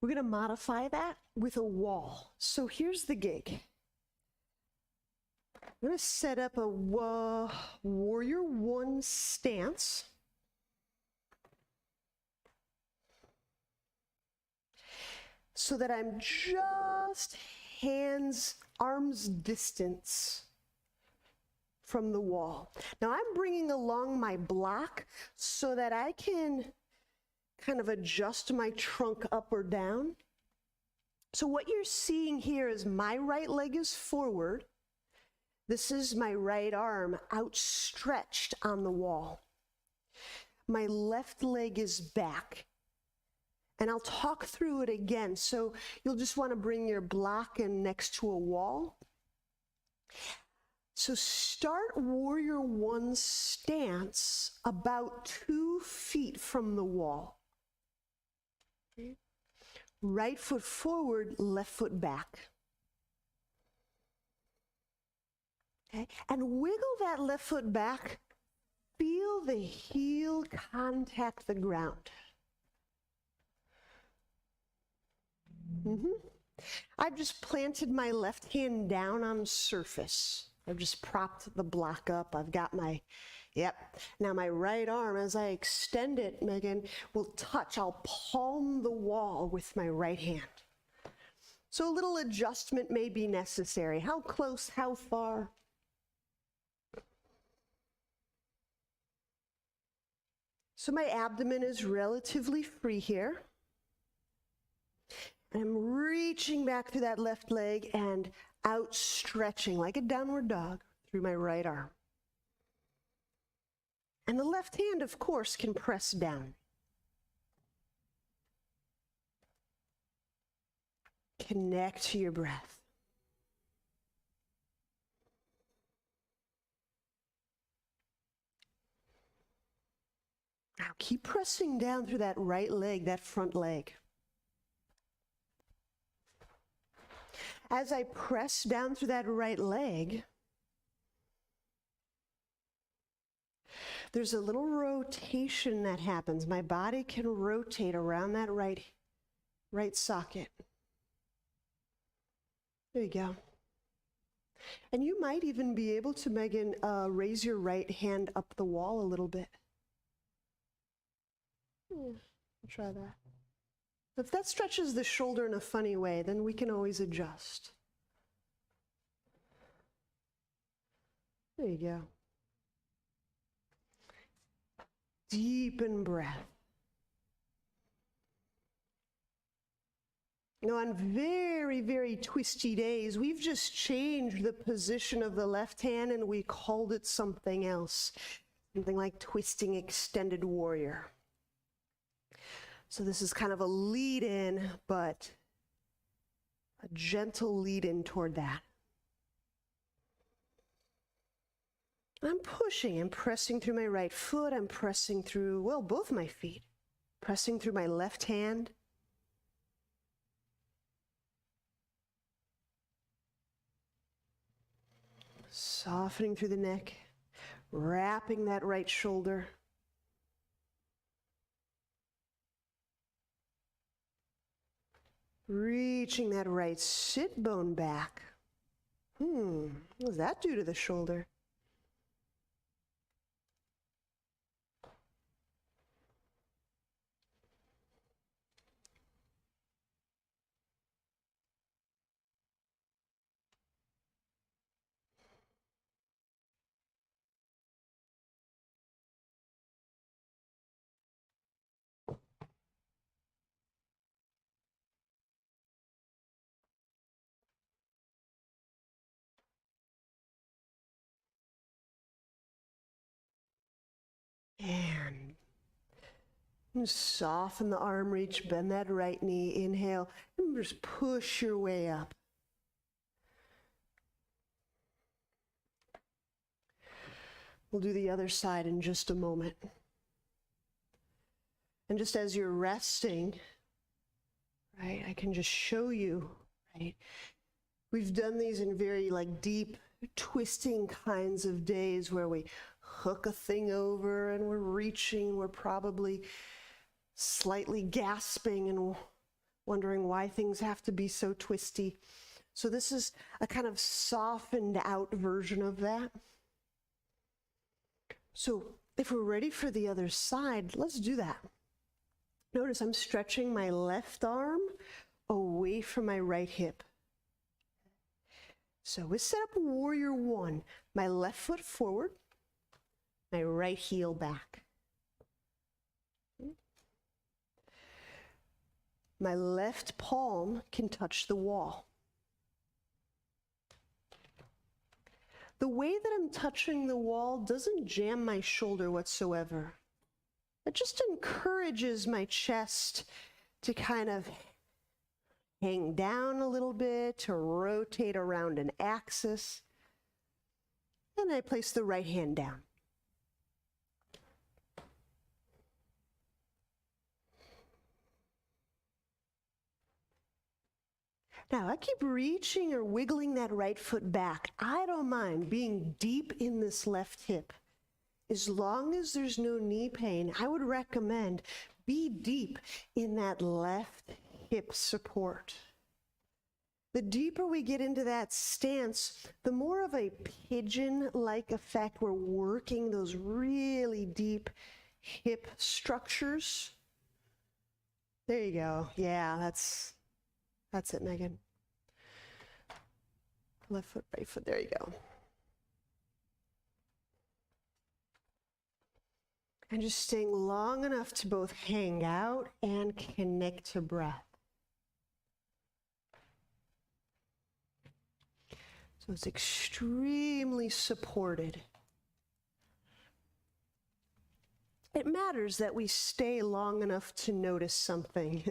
We're going to modify that with a wall. So here's the gig. I'm going to set up a Warrior One stance. So that I'm just arm's distance from the wall. Now I'm bringing along my block so that I can kind of adjust my trunk up or down. So what you're seeing here is my right leg is forward. This is my right arm outstretched on the wall. My left leg is back. And I'll talk through it again. So you'll just want to bring your block in next to a wall. So start Warrior One stance about 2 feet from the wall. Okay. Right foot forward, left foot back. Okay. And wiggle that left foot back. Feel the heel contact the ground. I've just planted my left hand down on the surface. I've just propped the block up. I've got now my right arm, as I extend it, Megan, will touch. I'll palm the wall with my right hand. So a little adjustment may be necessary. How close, how far? So my abdomen is relatively free here. I'm reaching back through that left leg and outstretching like a downward dog through my right arm. And the left hand, of course, can press down. Connect to your breath. keep pressing down through that right leg, that front leg. As I press down through that right leg, there's a little rotation that happens. My body can rotate around that right socket. There you go. And you might even be able to, Megan, raise your right hand up the wall a little bit. I'll try that. If that stretches the shoulder in a funny way, then we can always adjust. There you go. Deepen breath. Now, on very, very twisty days, we've just changed the position of the left hand and we called it something else. Something like twisting extended warrior. So this is kind of a lead in, but a gentle lead in toward that. I'm pushing and pressing through my right foot. I'm pressing through, well, both my feet. Pressing through my left hand. Softening through the neck. Wrapping that right shoulder. Reaching that right sit bone back. What does that do to the shoulder? And soften the arm reach, bend that right knee, inhale, and just push your way up. We'll do the other side in just a moment. And just as you're resting, right, I can just show you, right? We've done these in very deep, twisting kinds of days where we hook a thing over and we're reaching, we're probably slightly gasping and wondering why things have to be so twisty. So this is a kind of softened out version of that. So if we're ready for the other side, let's do that. Notice I'm stretching my left arm away from my right hip. So we set up warrior one. My left foot forward, my right heel back. My left palm can touch the wall. The way that I'm touching the wall doesn't jam my shoulder whatsoever. It just encourages my chest to kind of hang down a little bit, to rotate around an axis. And I place the right hand down. Now, I keep reaching or wiggling that right foot back. I don't mind being deep in this left hip. As long as there's no knee pain, I would recommend be deep in that left hip support. The deeper we get into that stance, the more of a pigeon-like effect. We're working those really deep hip structures. There you go. Yeah, that's it, Megan. Left foot, right foot, there you go. And just staying long enough to both hang out and connect to breath. So it's extremely supported. It matters that we stay long enough to notice something.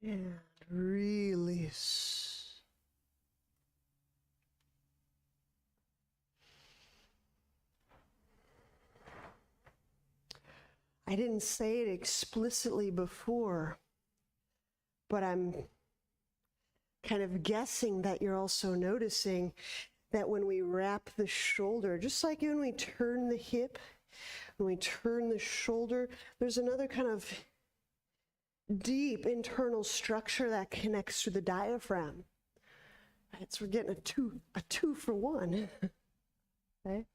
And release. I didn't say it explicitly before, but I'm kind of guessing that you're also noticing that when we wrap the shoulder, just like when we turn the hip, when we turn the shoulder, there's another kind of deep internal structure that connects to the diaphragm. Right, so we're getting a two for one. Okay.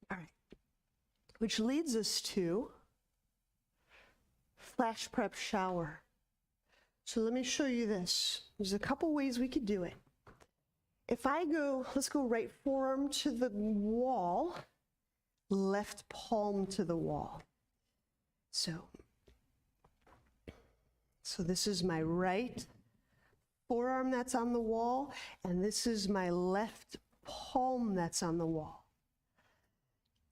All right. Which leads us to flash prep shower. So let me show you this. There's a couple ways we could do it. If I go, let's go right forearm to the wall, left palm to the wall. So this is my right forearm that's on the wall, and this is my left palm that's on the wall.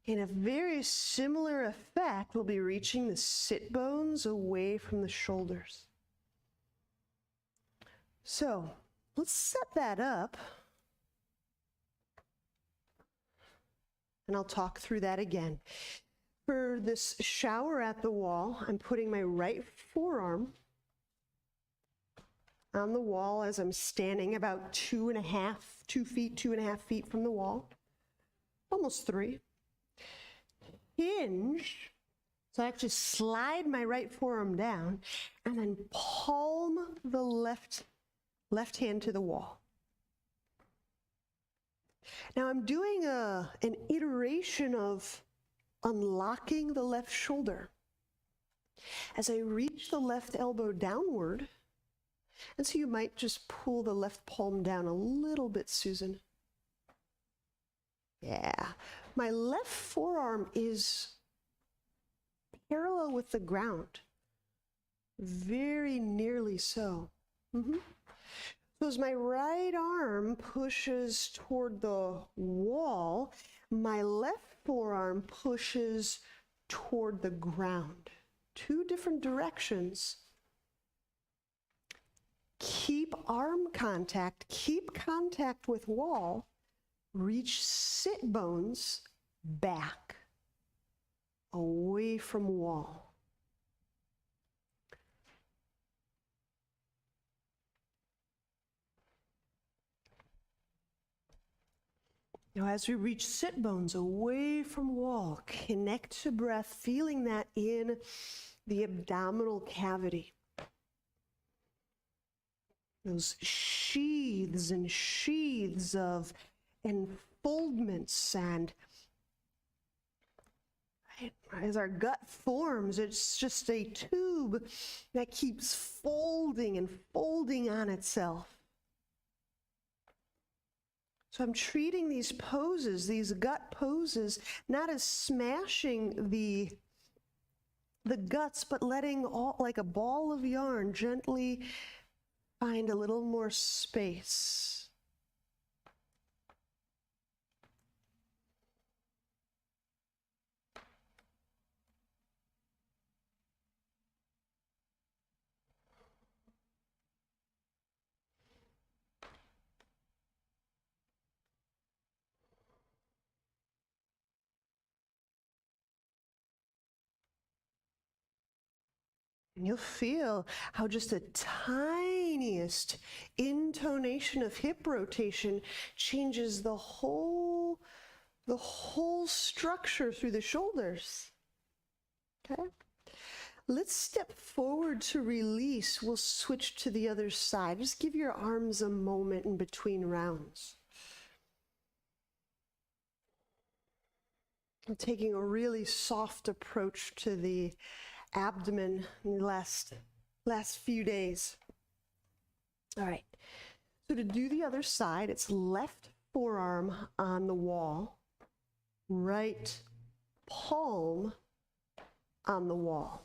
And a very similar effect will be reaching the sit bones away from the shoulders. So let's set that up. And I'll talk through that again. For this shower at the wall, I'm putting my right forearm on the wall as I'm standing about 2.5 feet from the wall, almost 3. Hinge, so I actually slide my right forearm down and then palm the left hand to the wall. Now I'm doing an iteration of unlocking the left shoulder as I reach the left elbow downward. And so you might just pull the left palm down a little bit, Susan. Yeah, my left forearm is parallel with the ground, very nearly so. So as my right arm pushes toward the wall, my left forearm pushes toward the ground. 2 different directions. Keep arm contact, keep contact with wall, reach sit bones back, away from wall. Now as we reach sit bones away from wall, connect to breath, feeling that in the abdominal cavity. Those sheaths and sheaths of enfoldments, and as our gut forms, it's just a tube that keeps folding and folding on itself. So I'm treating these poses, these gut poses, not as smashing the guts, but letting all, like a ball of yarn, gently find a little more space. And you'll feel how just the tiniest intonation of hip rotation changes the whole structure through the shoulders. Okay? Let's step forward to release. We'll switch to the other side. Just give your arms a moment in between rounds. I'm taking a really soft approach to the abdomen in the last few days. All right, so to do the other side, it's left forearm on the wall, right palm on the wall.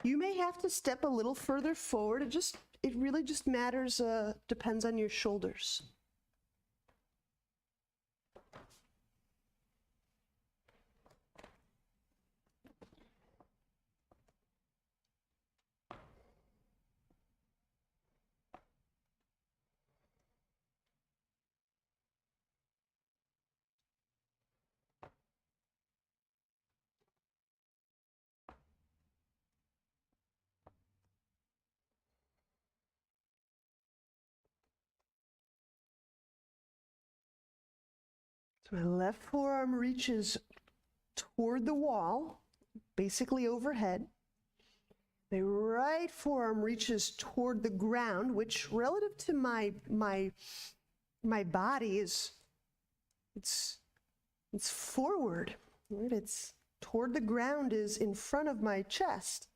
You may have to step a little further forward. It really just matters, depends on your shoulders. So my left forearm reaches toward the wall, basically overhead. My right forearm reaches toward the ground, which relative to my body is, it's forward, right? It's toward the ground is in front of my chest.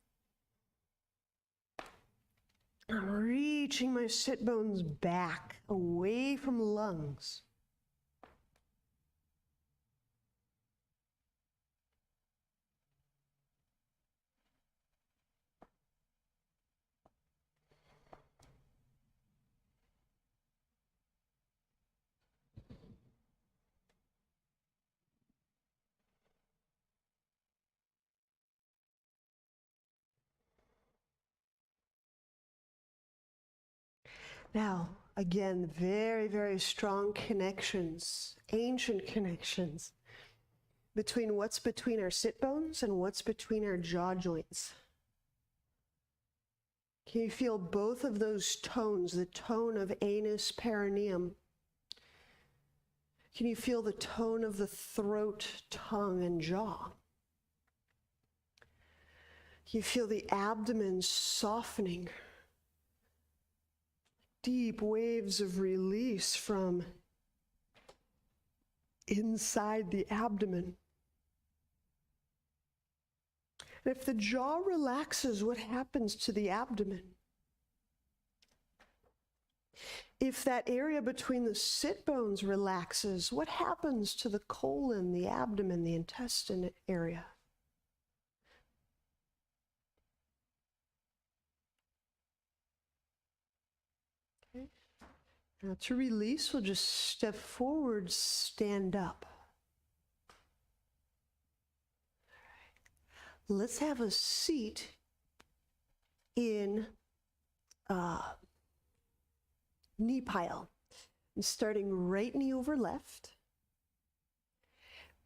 I'm reaching my sit bones back, away from lungs. Now, again, very, very strong connections, ancient connections between what's between our sit bones and what's between our jaw joints. Can you feel both of those tones, the tone of anus, perineum? Can you feel the tone of the throat, tongue, and jaw? Can you feel the abdomen softening? Deep waves of release from inside the abdomen. And if the jaw relaxes, what happens to the abdomen? If that area between the sit bones relaxes, what happens to the colon, the abdomen, the intestine area? Okay. Now to release, we'll just step forward, stand up. Let's have a seat in knee pile. I'm starting right knee over left.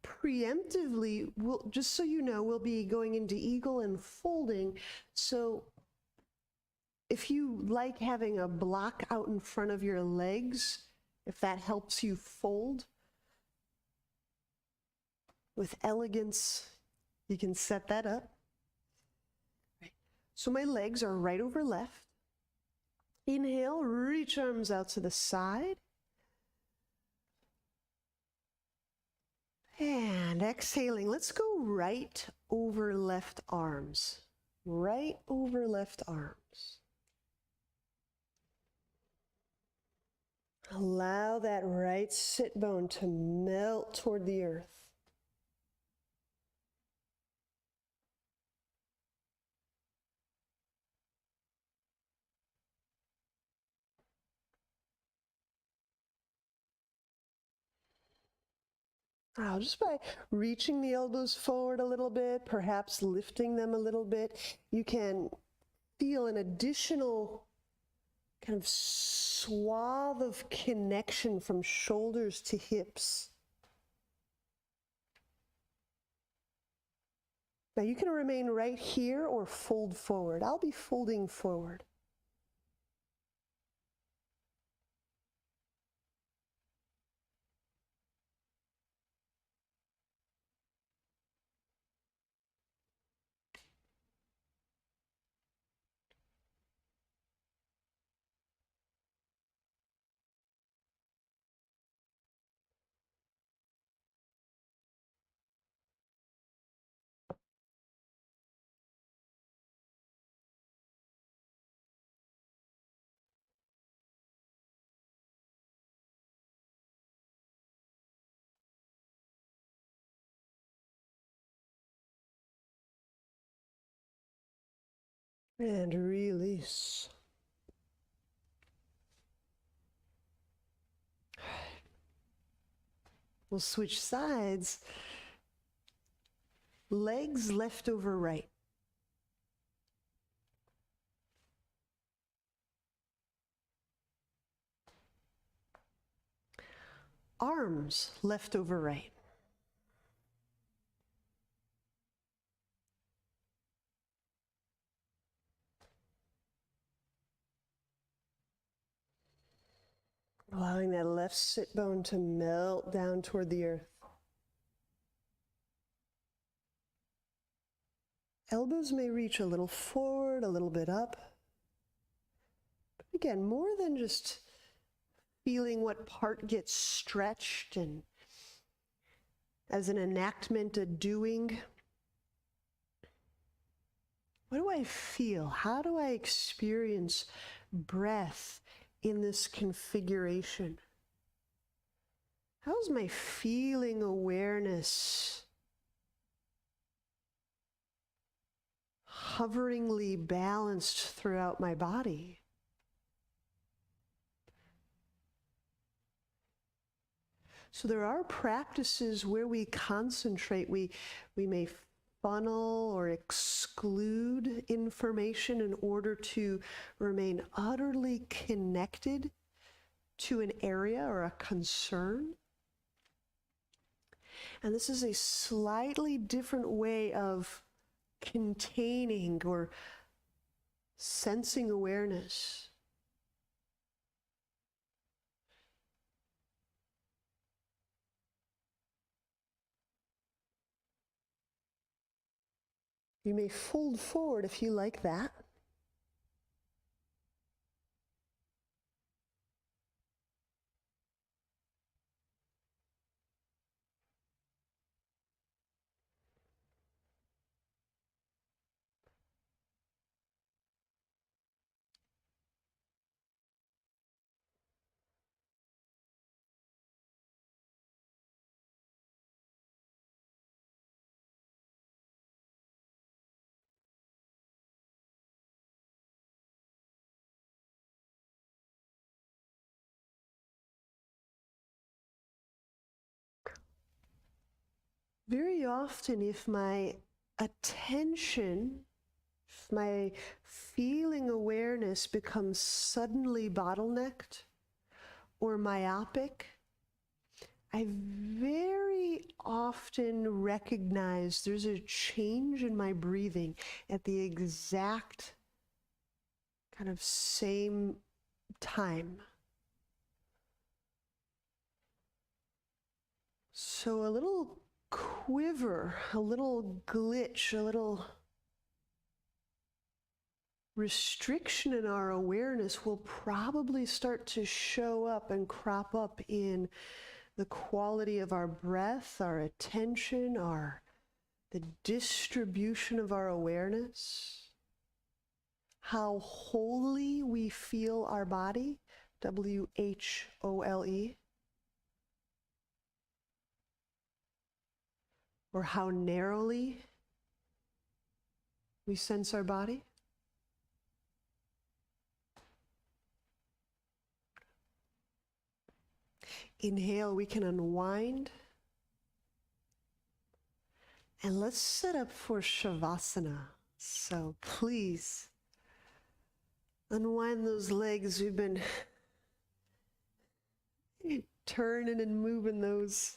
Preemptively, just so you know, we'll be going into eagle and folding. So if you like having a block out in front of your legs, if that helps you fold with elegance, you can set that up. Right. So my legs are right over left. Inhale, reach arms out to the side. And exhaling, let's go right over left arms. Right over left arms. Allow that right sit bone to melt toward the earth. Now, just by reaching the elbows forward a little bit, perhaps lifting them a little bit, you can feel an additional kind of swath of connection from shoulders to hips. Now you can remain right here or fold forward. I'll be folding forward. And release. We'll switch sides. Legs left over right. Arms left over right. Allowing that left sit bone to melt down toward the earth. Elbows may reach a little forward, a little bit up. But again, more than just feeling what part gets stretched and as an enactment, a doing. What do I feel? How do I experience breath in this configuration? How's my feeling awareness hoveringly balanced throughout my body? So there are practices where we concentrate, we may funnel or exclude information in order to remain utterly connected to an area or a concern. And this is a slightly different way of containing or sensing awareness. You may fold forward if you like that. Very often, if my attention, if my feeling awareness becomes suddenly bottlenecked or myopic, I very often recognize there's a change in my breathing at the exact kind of same time. So a little quiver, a little glitch, a little restriction in our awareness will probably start to show up and crop up in the quality of our breath, our attention, the distribution of our awareness, how wholly we feel our body, W-H-O-L-E, or how narrowly we sense our body. Inhale, we can unwind. And let's set up for Shavasana. So please unwind those legs. We've been turning and moving those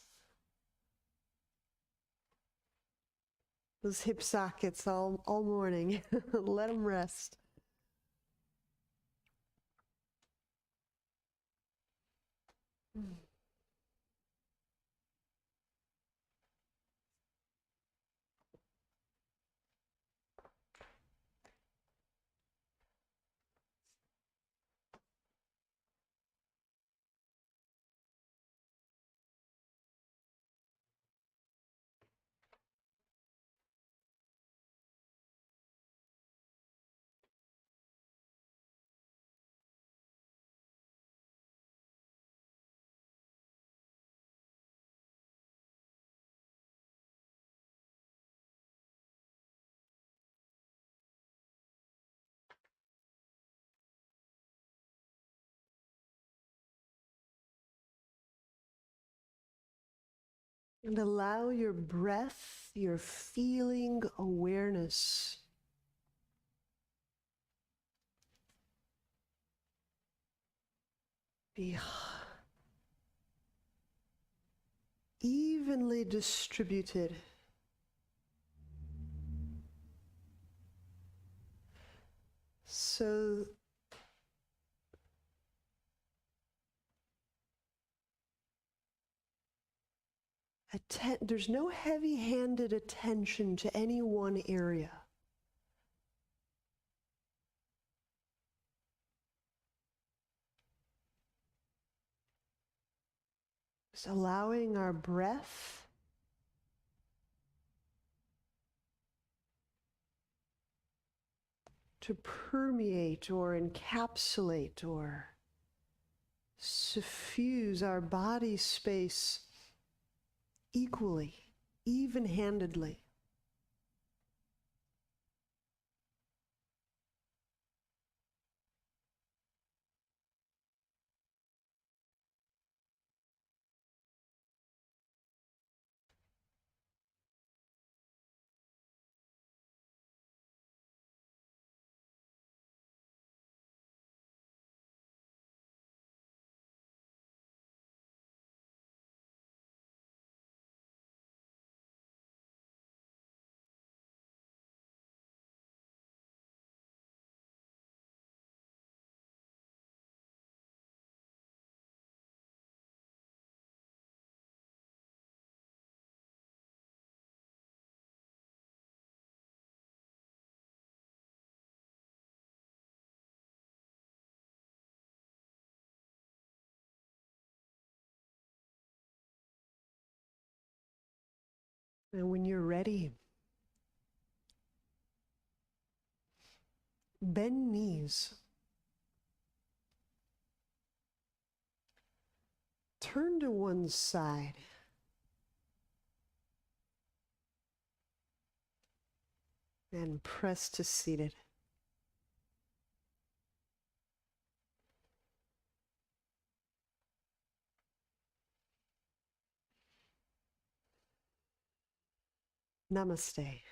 hip sockets all morning. Let them rest. And allow your breath, your feeling awareness be evenly distributed. So there's no heavy-handed attention to any one area. Just allowing our breath to permeate or encapsulate or suffuse our body space equally, even-handedly. And when you're ready, bend knees. Turn to one side. And press to seated. Namaste.